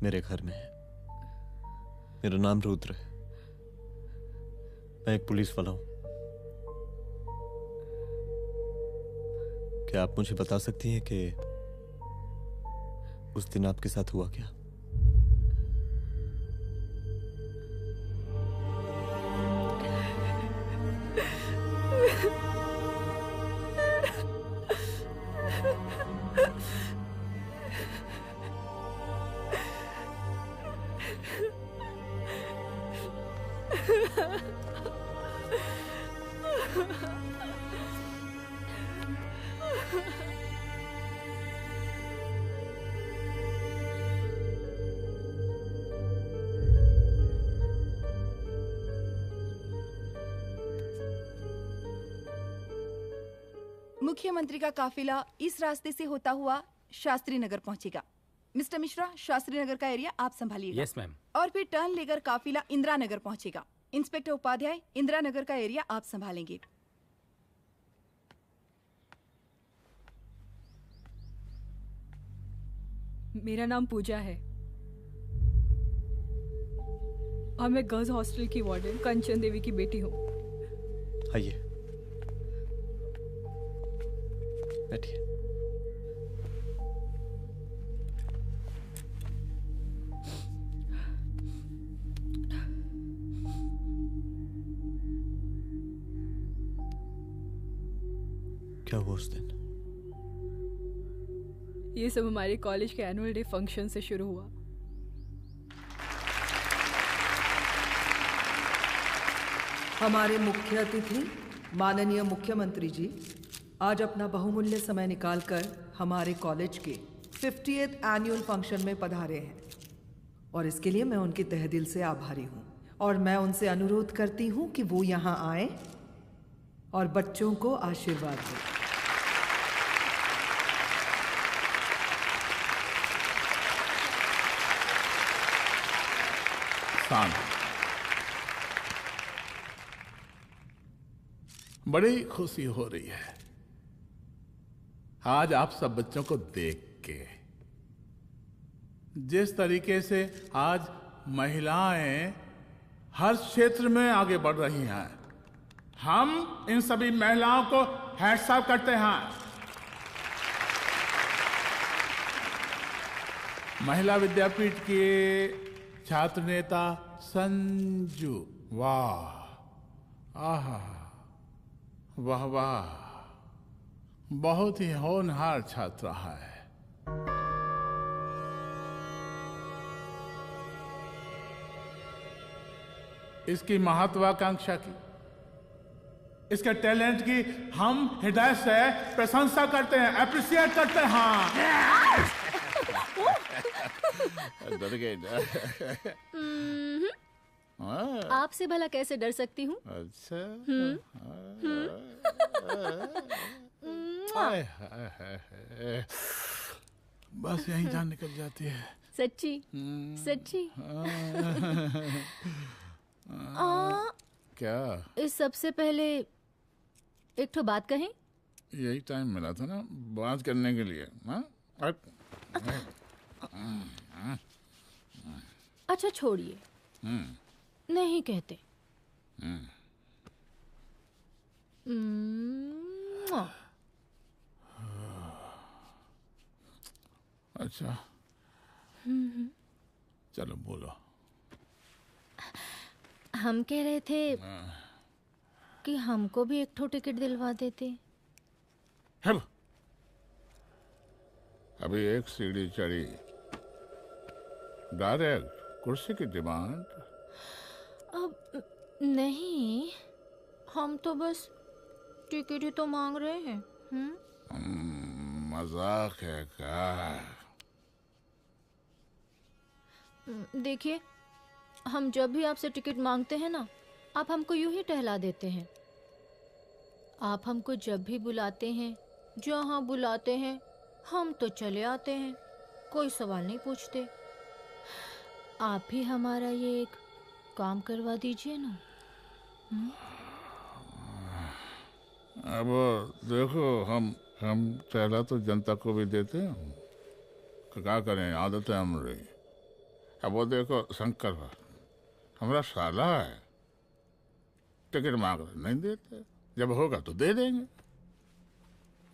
Speaker 4: मेरे घर में हैं। मेरा नाम रुद्र है, मैं एक पुलिस वाला हूं। क्या आप मुझे बता सकती हैं कि उस दिन आपके साथ हुआ क्या?
Speaker 14: मुख्यमंत्री का काफिला इस रास्ते से होता हुआ शास्त्री नगर पहुंचेगा। मिस्टर मिश्रा, शास्त्री नगर का एरिया आप संभालिएगा।
Speaker 17: Yes ma'am.
Speaker 14: और फिर टर्न लेकर काफिला इंदिरा नगर पहुंचेगा। इंस्पेक्टर उपाध्याय, इंदिरा नगर का एरिया आप संभालेंगे।
Speaker 1: मेरा नाम पूजा है और मैं गर्ल्स हॉस्टल की वार्डन कंचन देवी की बेटी हूँ।
Speaker 4: आइए, बैठिए। क्या हुआ उस दिन?
Speaker 1: ये सब हमारे कॉलेज के एनुअल डे फंक्शन से शुरू हुआ।
Speaker 21: हमारे मुख्य अतिथि माननीय मुख्यमंत्री जी आज अपना बहुमूल्य समय निकालकर हमारे कॉलेज के 50th एनुअल फंक्शन में पधारे हैं और इसके लिए मैं उनके तहे दिल से आभारी हूँ और मैं उनसे अनुरोध करती हूँ कि वो यहाँ आए और बच्चों को आशीर्वाद दें।
Speaker 13: बड़ी खुशी हो रही है आज आप सब बच्चों को देख के। जिस तरीके से आज महिलाएं हर क्षेत्र में आगे बढ़ रही हैं, हम इन सभी महिलाओं को हैट्स ऑफ करते हैं। महिला विद्यापीठ के छात्र नेता संजू, वाह, आहा, वाह वाह, बहुत ही होनहार छात्रा है। इसकी महत्वाकांक्षा की, इसके टैलेंट की हम हृदय से प्रशंसा करते हैं, अप्रिशिएट करते हैं। डर गए
Speaker 1: आपसे भला कैसे डर सकती हूँ?
Speaker 13: अच्छा। बस यही जान निकल जाती है।
Speaker 1: सच्ची सच्ची।
Speaker 13: क्या?
Speaker 1: इस सबसे पहले एक ठो बात कहें?
Speaker 13: यही टाइम मिला था ना बात करने के लिए।
Speaker 1: अच्छा छोड़िए, नहीं कहते।
Speaker 13: अच्छा चलो बोलो।
Speaker 1: हम कह रहे थे कि हमको भी एक ठो टिकट दिलवा देते।
Speaker 13: अभी एक सीढ़ी चढ़ी, डायरेक्ट कुर्सी की डिमांड।
Speaker 1: अब नहीं, हम तो बस टिकट ही तो मांग रहे हैं।
Speaker 13: मजाक है क्या?
Speaker 1: देखिए, हम जब भी आपसे टिकट मांगते हैं ना, आप हमको यूं ही टहला देते हैं। आप हमको जब भी बुलाते हैं, जहाँ बुलाते हैं, हम तो चले आते हैं, कोई सवाल नहीं पूछते। आप भी हमारा ये एक काम करवा दीजिए ना।
Speaker 13: अब देखो, हम टहला तो जनता को भी देते हैं, क्या करें, आदत है हमारी। अब वो देखो शंकर हमारा साला है, टिकट मांग रहे नहीं देते, जब होगा तो दे देंगे।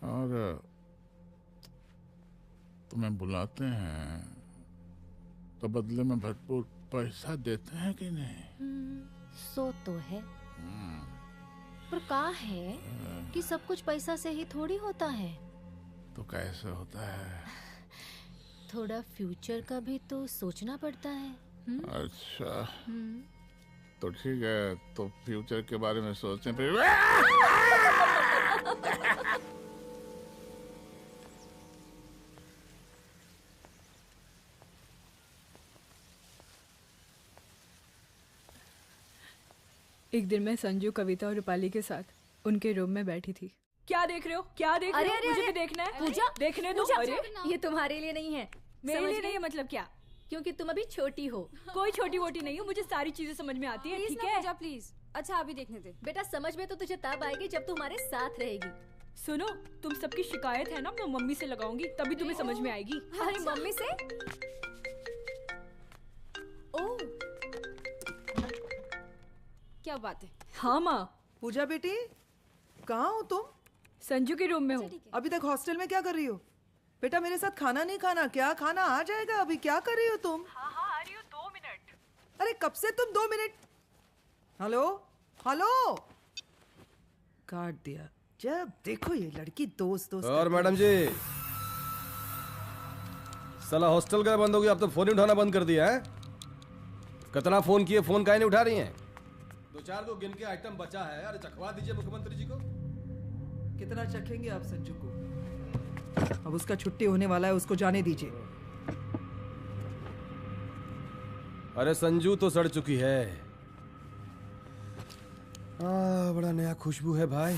Speaker 13: और तुम्हें बुलाते हैं तो बदले में भरपूर पैसा देते हैं कि नहीं?
Speaker 1: सो तो है, पर का है कि सब कुछ पैसा से ही थोड़ी होता है।
Speaker 13: तो कैसे होता है?
Speaker 1: थोड़ा फ्यूचर का भी तो सोचना पड़ता है।
Speaker 13: अच्छा तो ठीक है, तो फ्यूचर के बारे में सोचते हैं फिर।
Speaker 1: एक दिन मैं संजू, कविता और रूपाली के साथ उनके रूम में बैठी थी। क्या देख रहे हो? क्या देख रहे हो? मुझे भी देखना है।
Speaker 2: पूजा,
Speaker 1: देखने दो।
Speaker 2: पूजा,
Speaker 1: अरे
Speaker 2: ये तुम्हारे लिए नहीं है।
Speaker 1: मेरे
Speaker 2: समझ
Speaker 1: लिए
Speaker 2: गई?
Speaker 1: नहीं है मतलब क्या?
Speaker 2: क्योंकि तुम अभी छोटी हो।
Speaker 1: कोई छोटी वोटी नहीं हूँ, मुझे सारी चीजें समझ में आती है।
Speaker 2: Please
Speaker 1: ठीक
Speaker 2: ना
Speaker 1: है
Speaker 2: पूजा, प्लीज। अच्छा अभी देखने दे। बेटा समझ में तो तुझे तब आएगी जब तू हमारे साथ रहेगी।
Speaker 1: सुनो, तुम सबकी शिकायत है ना, मैं मम्मी से लगाऊंगी, तभी तुम्हें समझ में आएगी।
Speaker 2: अरे मम्मी से? ओह, क्या बात है?
Speaker 1: हाँ माँ।
Speaker 21: पूजा बेटी, कहाँ हो तुम?
Speaker 1: संजू के रूम में हूँ।
Speaker 21: अभी तक हॉस्टल में क्या कर रही हो? बेटा मेरे साथ खाना नहीं खाना क्या? खाना आ जाएगा, अभी क्या कर रही हो तुम?
Speaker 1: हाँ आ रही हूँ, 2 मिनट।
Speaker 21: अरे कब से तुम 2 मिनट? हेलो हेलो, काट दिया। जब देखो ये लड़की दोस्त दोस्त।
Speaker 10: और मैडम जी, साला हॉस्टल का बंद हो गया, अब तो फोन ही उठाना बंद कर दिया है। कितना फोन किए, फोन काहे नहीं उठा रही हैं? 2-4 को गिन के आइटम बचा है, अरे चखवा दीजिए मुख्यमंत्री जी को।
Speaker 21: कितना चखेंगे आप संजू को? अब उसका छुट्टी होने वाला है, उसको जाने दीजिए।
Speaker 10: अरे संजू तो सड़ चुकी है। बड़ा नया खुशबू है भाई।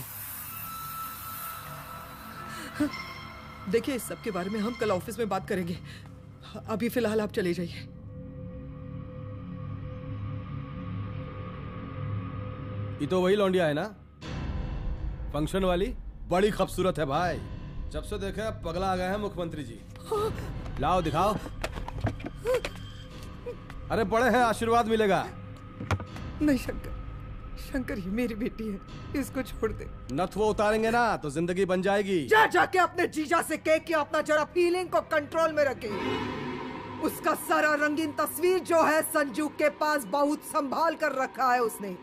Speaker 21: देखिए इस सब के बारे में हम कल ऑफिस में बात करेंगे, अभी फिलहाल आप चले जाइए।
Speaker 10: ये तो वही लौंडिया है ना, फंक्शन वाली? बड़ी खूबसूरत है भाई, जब से देखे पगला आ गए हैं मुख्यमंत्री जी। लाओ दिखाओ। अरे बड़े हैं, आशीर्वाद मिलेगा।
Speaker 21: नहीं शंकर, शंकर ये मेरी बेटी है, इसको छोड़ दे।
Speaker 10: नथ वो उतारेंगे ना तो जिंदगी बन जाएगी।
Speaker 21: जा जाके अपने जीजा से कह के अपना जरा फीलिंग को कंट्रोल में रखे। उसका सारा रंगीन तस्वीर जो है संजू के पास बहुत संभाल कर रखा है उसने।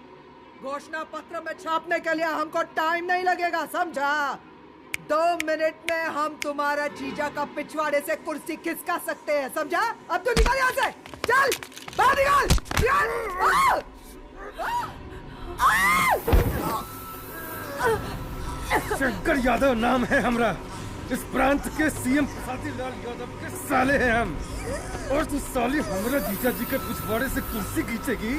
Speaker 21: घोषणा पत्र में छापने के लिए हमको टाइम नहीं लगेगा, समझा? 2 मिनट में हम तुम्हारा जीजा का पिछवाड़े से कुर्सी खिसका सकते हैं, समझा? अब तो निकल यहाँ से, चल बाहर निकल।
Speaker 10: शंकर यादव नाम है हमरा, इस प्रांत के सीएम प्रसादीलाल यादव के साले हैं हम। और तू साली हमरा जीजा जी के पिछवाड़े से कुर्सी खींचेगी?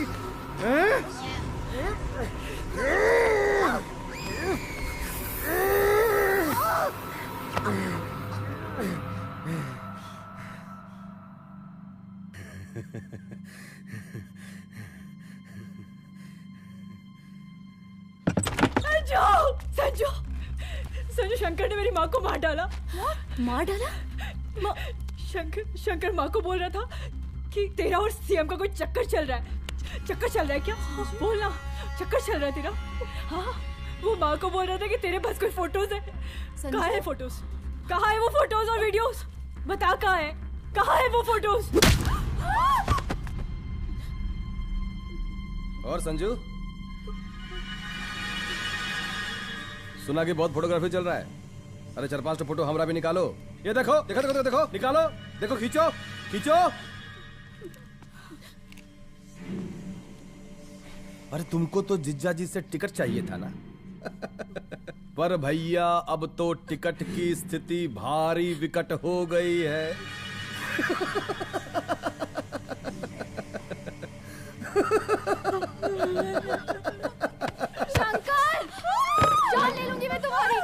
Speaker 1: संजू, संजू, शंकर ने मेरी माँ को मार डाला।
Speaker 2: मार डाला?
Speaker 1: शंकर माँ को बोल रहा था कि तेरा और सीएम का कोई चक्कर चल रहा है। चक्कर चल रहा है क्या? बोलना, चक्कर चल रहा है तेरा? हाँ, वो माँ को बोल रहा था कि तेरे पास कोई फोटोज है। कहाँ है फोटोज? कहाँ है वो फोटोज और वीडियोस? बता कहाँ है? कहाँ है वो फोटोज?
Speaker 10: और संजू, सुना कि बहुत फोटोग्राफी चल रहा है। अरे 4-5 फोटो हमरा भी निकालो। ये देखो देखो देखो देखो, निकालो, देखो, खींचो खींचो। अरे तुमको तो जिज्जा जी से टिकट चाहिए था ना। पर भैया अब तो टिकट की स्थिति भारी विकट हो गई है।
Speaker 2: शंकर, जान ले लूंगी मैं तुम्हारी।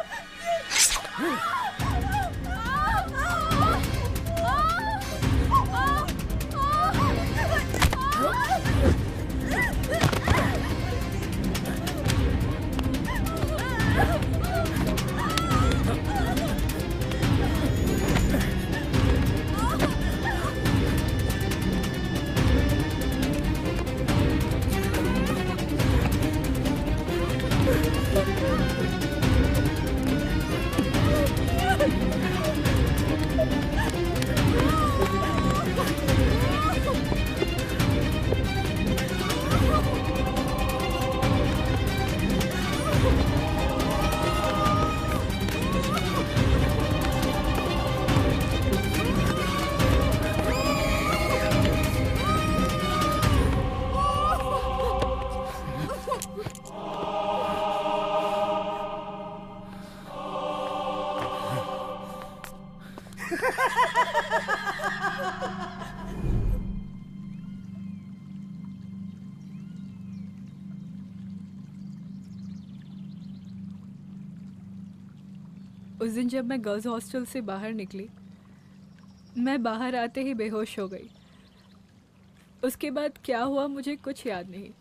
Speaker 7: उस दिन जब मैं गर्ल्स हॉस्टल से बाहर निकली, मैं बाहर आते ही बेहोश हो गई। उसके बाद क्या हुआ मुझे कुछ याद नहीं।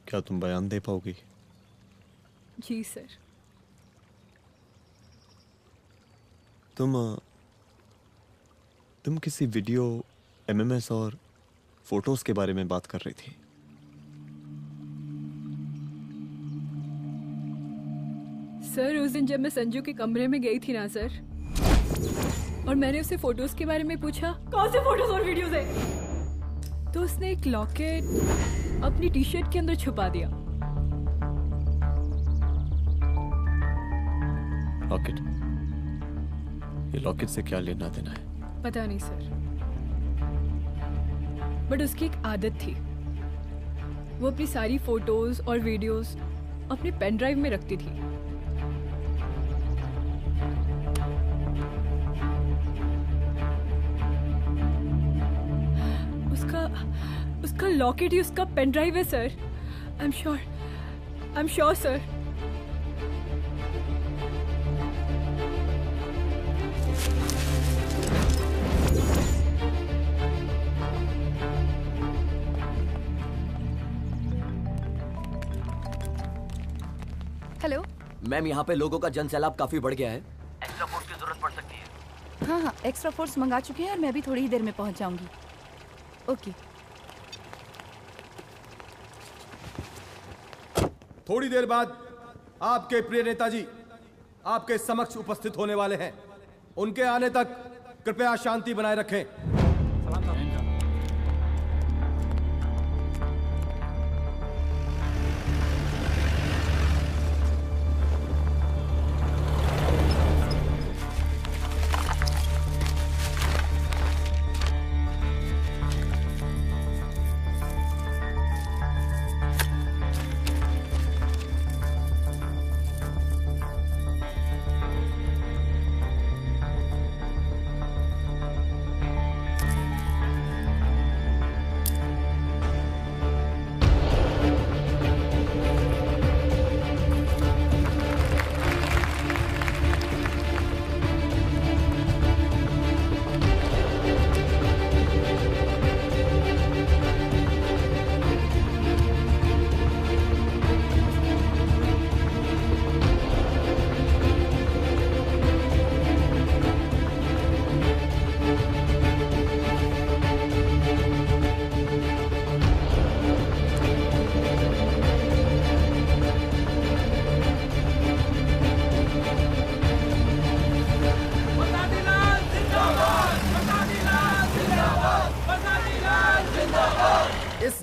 Speaker 4: क्या तुम बयान दे पाओगी?
Speaker 7: जी सर।
Speaker 4: तुम किसी वीडियो, एमएमएस और फोटोज के बारे में बात कर रही थी।
Speaker 7: सर उस दिन जब मैं संजू के कमरे में गई थी ना सर, और मैंने उसे फोटोज के बारे में पूछा कौन से फोटोज और वीडियोज है, तो उसने एक लॉकेट अपनी टी शर्ट के अंदर छुपा दिया।
Speaker 4: लॉकेट? ये लॉकेट से क्या लेना देना है?
Speaker 7: पता नहीं सर, बट उसकी एक आदत थी, वो अपनी सारी फोटोज और वीडियोस अपने पेन ड्राइव में रखती थी। उसका लॉकेट ही उसका पेन ड्राइव है sir. I am sure sir.
Speaker 14: Hello
Speaker 15: ma'am, यहाँ पे लोगों का जन सैलाब काफी बढ़ गया है। एक्स्ट्रा फोर्स की जरूरत पड़ सकती है।
Speaker 14: हाँ, एक्स्ट्रा फोर्स मंगा चुके हैं और मैं भी थोड़ी ही देर में पहुंच जाऊंगी। ओके।
Speaker 10: थोड़ी देर बाद आपके प्रिय नेताजी आपके समक्ष उपस्थित होने वाले हैं। उनके आने तक कृपया शांति बनाए रखें।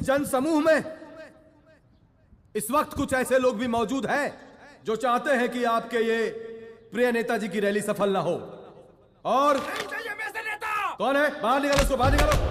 Speaker 10: जन समूह में इस वक्त कुछ ऐसे लोग भी मौजूद हैं जो चाहते हैं कि आपके ये प्रिय नेताजी की रैली सफल ना हो। और कौन है? बाहर निकालो उसको, बाहर निकालो।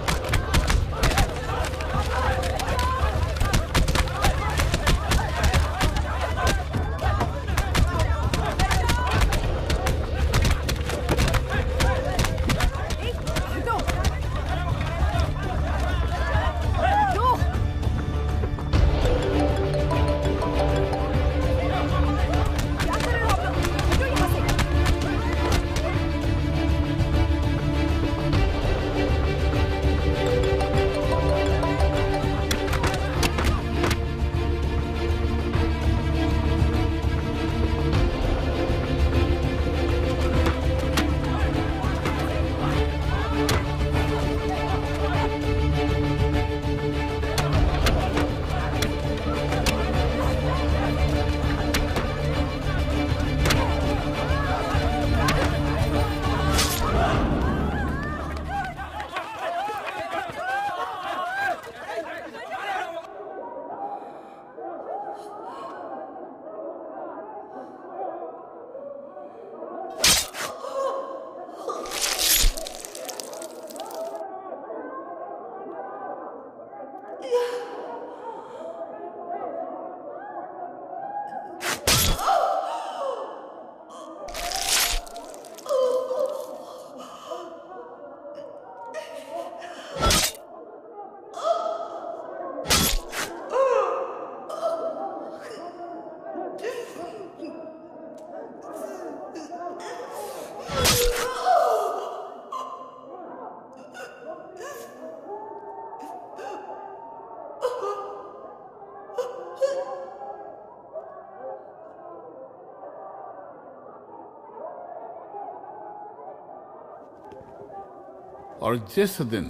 Speaker 13: और जिस दिन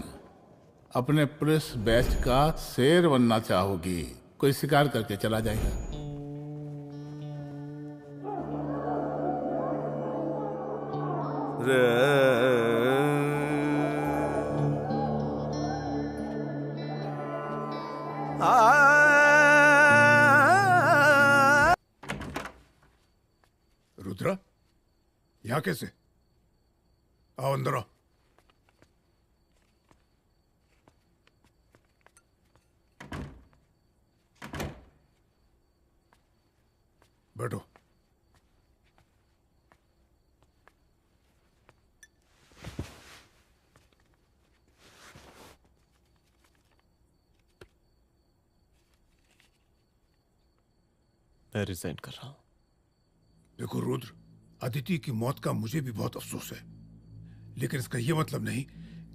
Speaker 13: अपने पुलिस बैच का शेर बनना चाहोगी, कोई शिकार करके चला जाएगा।
Speaker 18: रुद्रा, यहाँ कैसे? आओ अंदर आओ। बैठो।
Speaker 4: मैं रिजाइन कर रहा हूं।
Speaker 18: देखो रुद्र, अदिति की मौत का मुझे भी बहुत अफसोस है, लेकिन इसका यह मतलब नहीं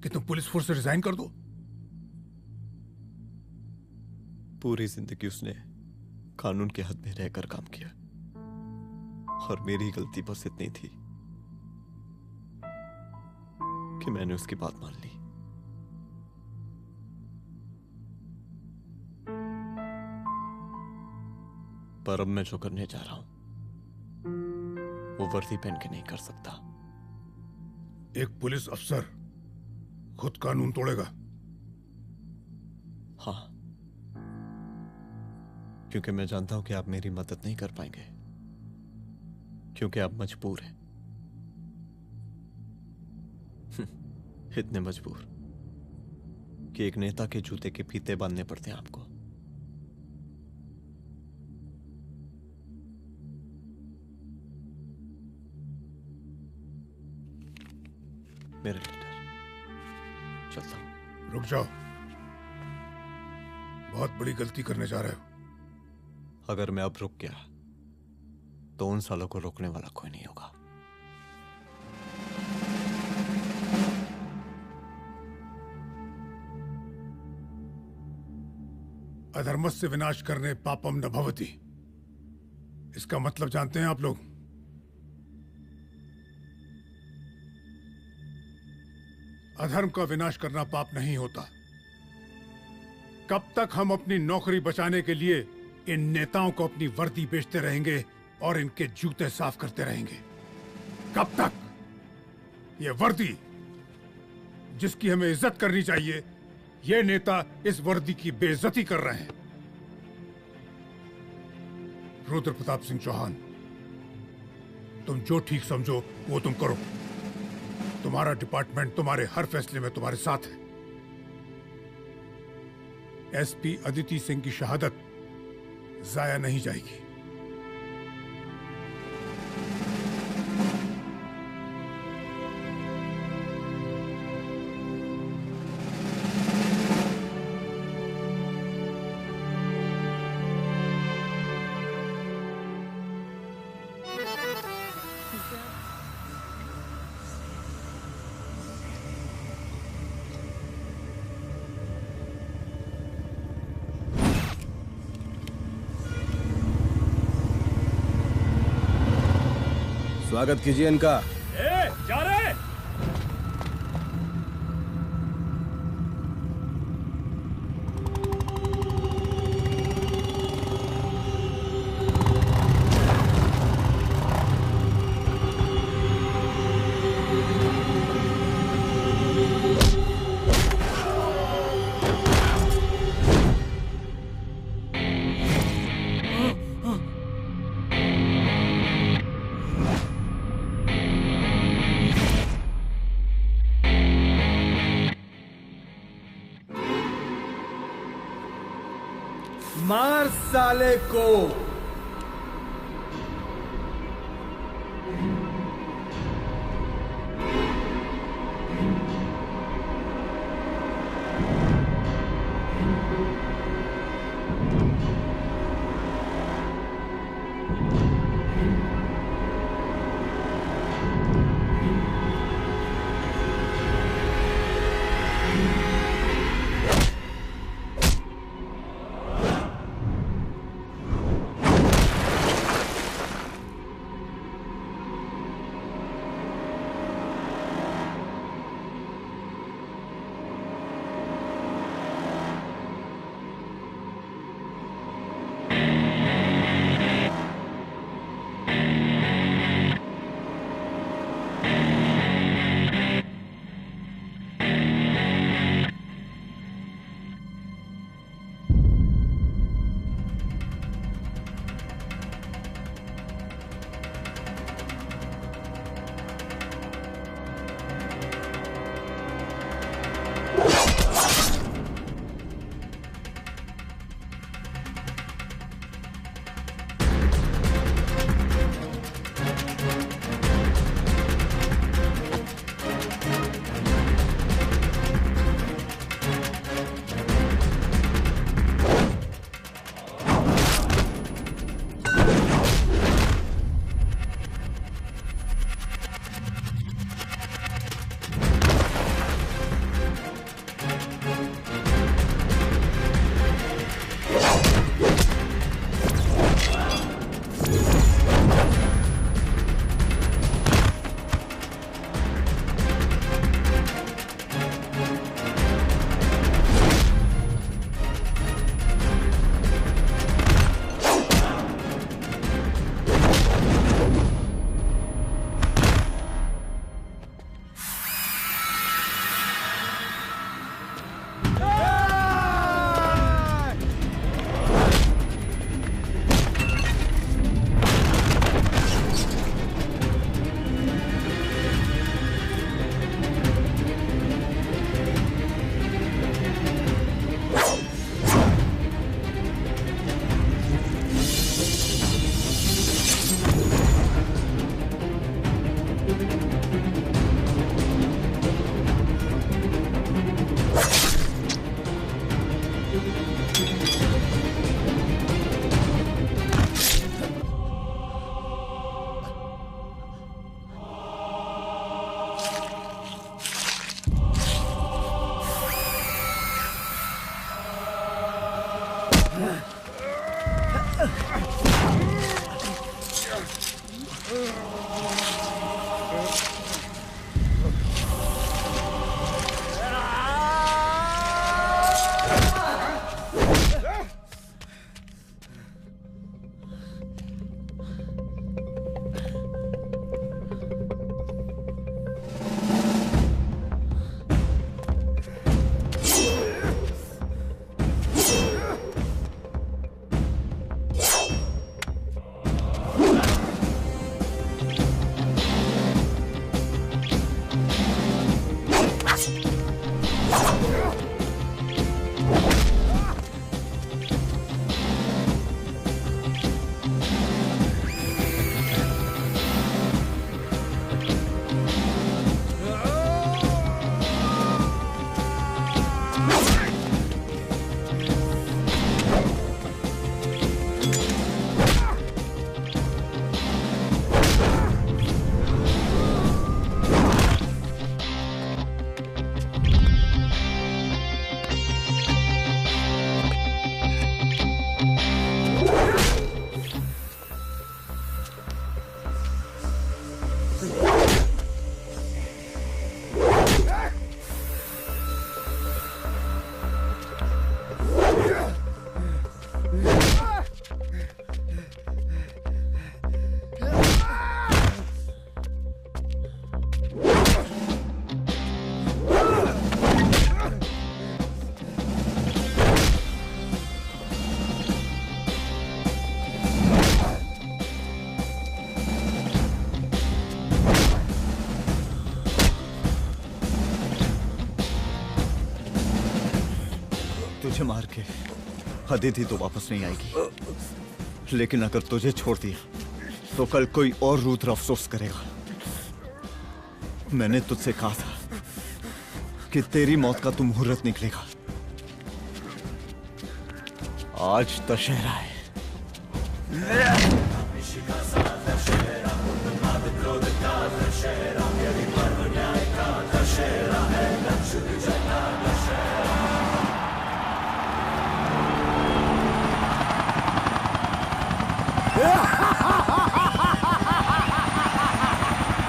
Speaker 18: कि तुम पुलिस फोर्स से रिजाइन कर दो।
Speaker 4: पूरी जिंदगी उसने कानून के हद में रहकर काम किया और मेरी गलती बस इतनी थी कि मैंने उसकी बात मान ली। पर अब मैं जो करने जा रहा हूं वो वर्दी पहन के नहीं कर सकता।
Speaker 18: एक पुलिस अफसर खुद कानून तोड़ेगा?
Speaker 4: हाँ, क्योंकि मैं जानता हूं कि आप मेरी मदद नहीं कर पाएंगे, क्योंकि आप मजबूर हैं। इतने मजबूर कि एक नेता के जूते के फीते बांधने पड़ते हैं आपको। मेरे लीडर, चलता हूं।
Speaker 18: रुक जाओ, बहुत बड़ी गलती करने जा रहे हो।
Speaker 4: अगर मैं अब रुक गया तो उन सालों को रोकने वाला कोई नहीं होगा।
Speaker 18: अधर्मस्य विनाश करने पापम न भवति, इसका मतलब जानते हैं आप लोग? अधर्म का विनाश करना पाप नहीं होता। कब तक हम अपनी नौकरी बचाने के लिए इन नेताओं को अपनी वर्दी बेचते रहेंगे और इनके जूते साफ करते रहेंगे? कब तक? ये वर्दी जिसकी हमें इज्जत करनी चाहिए, ये नेता इस वर्दी की बेइज्जती कर रहे हैं। रुद्र प्रताप सिंह चौहान, तुम जो ठीक समझो वो तुम करो। तुम्हारा डिपार्टमेंट तुम्हारे हर फैसले में तुम्हारे साथ है। एसपी अदिति सिंह की शहादत जाया नहीं जाएगी।
Speaker 10: स्वागत कीजिए इनका।
Speaker 20: जा रहे।
Speaker 10: मार साले को।
Speaker 6: तुझे मार के अदिति तो वापस नहीं आएगी, लेकिन अगर तुझे छोड़ दिया तो कल कोई और रुद्र अफसोस करेगा। मैंने तुझसे कहा था कि तेरी मौत का तो मुहूर्त निकलेगा। आज दशहरा है।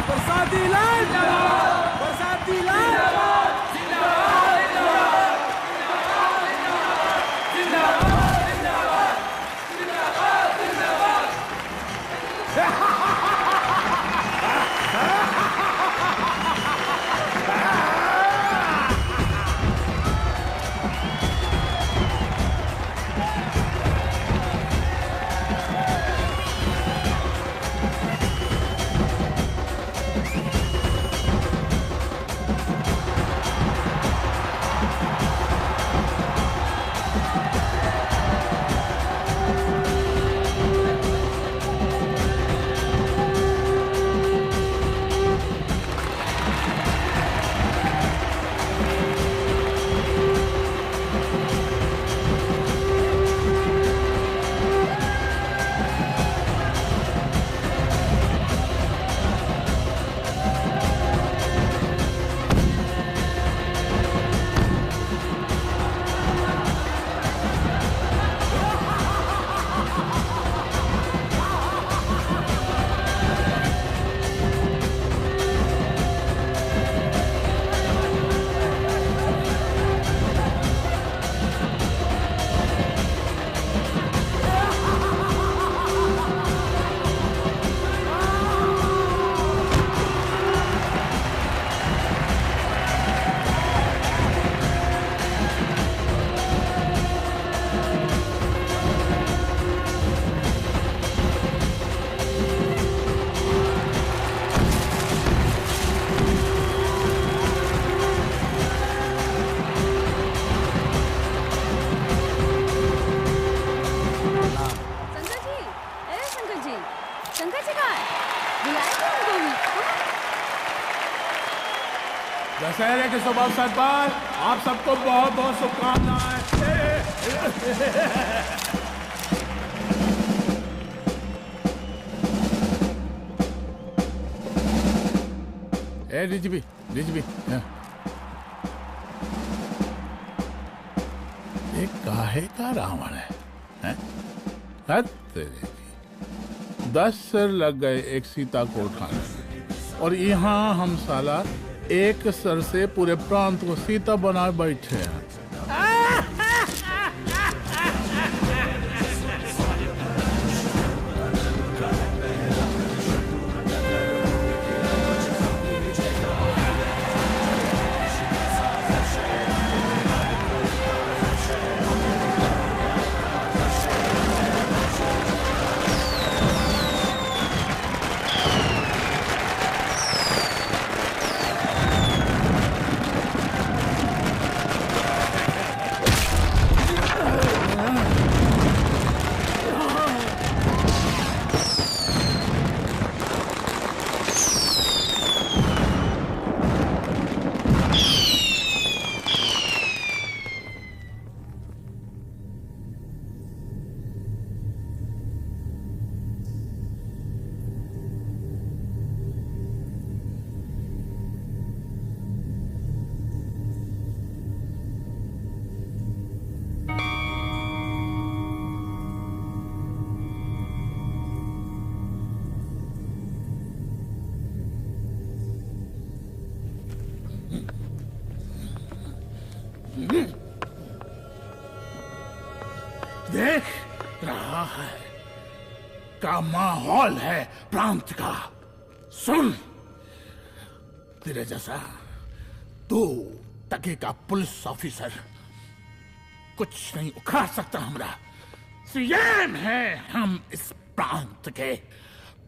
Speaker 20: बरसाती लाल, बरसाती लाल, दशहरे के शुभ अवसर पर आप सबको बहुत बहुत शुभकामनाएं। डीजीपी डीजीपी एक काहे का रावण है? हद तेरे की। 10 सिर लग गए एक सीता को उठाने में, और यहाँ हम साला एक सर से पूरे प्रांत को सीता बना बैठे हैं।
Speaker 13: का माहौल है, प्रांत का। सुन, तेरे जैसा 2 टके का पुलिस ऑफिसर कुछ नहीं उखाड़ सकता। हमरा सीएम है हम इस प्रांत के,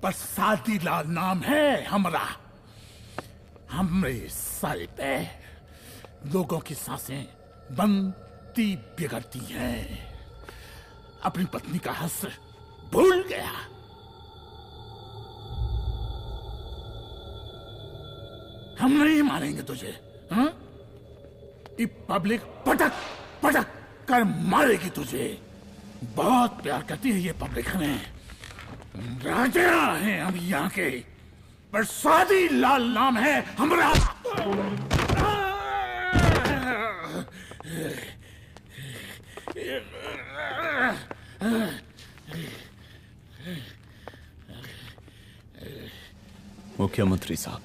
Speaker 13: पर शादीलाल नाम है हमरा। हमरे सर पे लोगों की सांसें बनती बिगड़ती हैं। अपनी पत्नी का हस भूल गया। हम नहीं मारेंगे तुझे, हाँ? ये पब्लिक पटक पटक कर मारेगी तुझे। बहुत प्यार करती है ये पब्लिक हमें। राजा हैं हम यहाँ के, पर शादी लाल नाम है हमरा।
Speaker 6: मुख्यमंत्री साहब,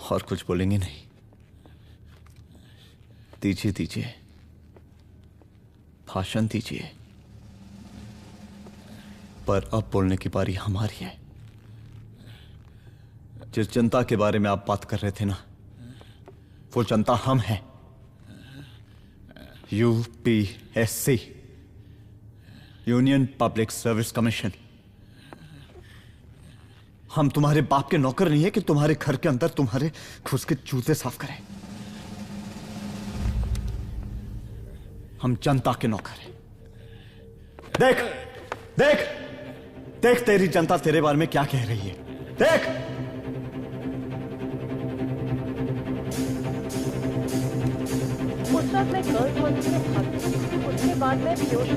Speaker 6: और कुछ बोलेंगे नहीं? दीजिए दीजिए, भाषण दीजिए। पर अब बोलने की बारी हमारी है। जिस जनता के बारे में आप बात कर रहे थे ना, वो जनता हम हैं। UPSC, union public service commission. हम तुम्हारे बाप के नौकर नहीं है कि तुम्हारे घर के अंदर तुम्हारे घुस के जूते साफ करें। हम जनता के नौकर हैं। देख देख देख, तेरी जनता तेरे बारे में क्या कह रही है। देख,
Speaker 12: उस वक्त मैं गर्ल्स हॉस्टल में भागी, उसके बाद मैं बेहोश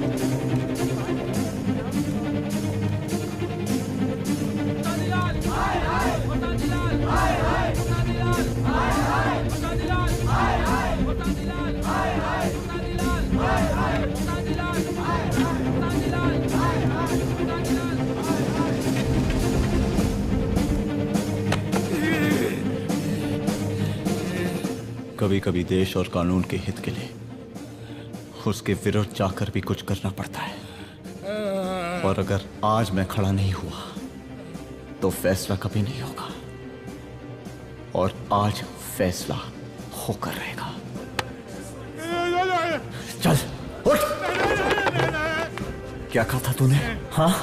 Speaker 6: कभी कभी देश और कानून के हित के लिए उसके विरुद्ध जाकर भी कुछ करना पड़ता है। और अगर आज मैं खड़ा नहीं हुआ तो फैसला कभी नहीं होगा, और आज फैसला होकर रहेगा। चल उठ। क्या कहा था तूने? हाँ,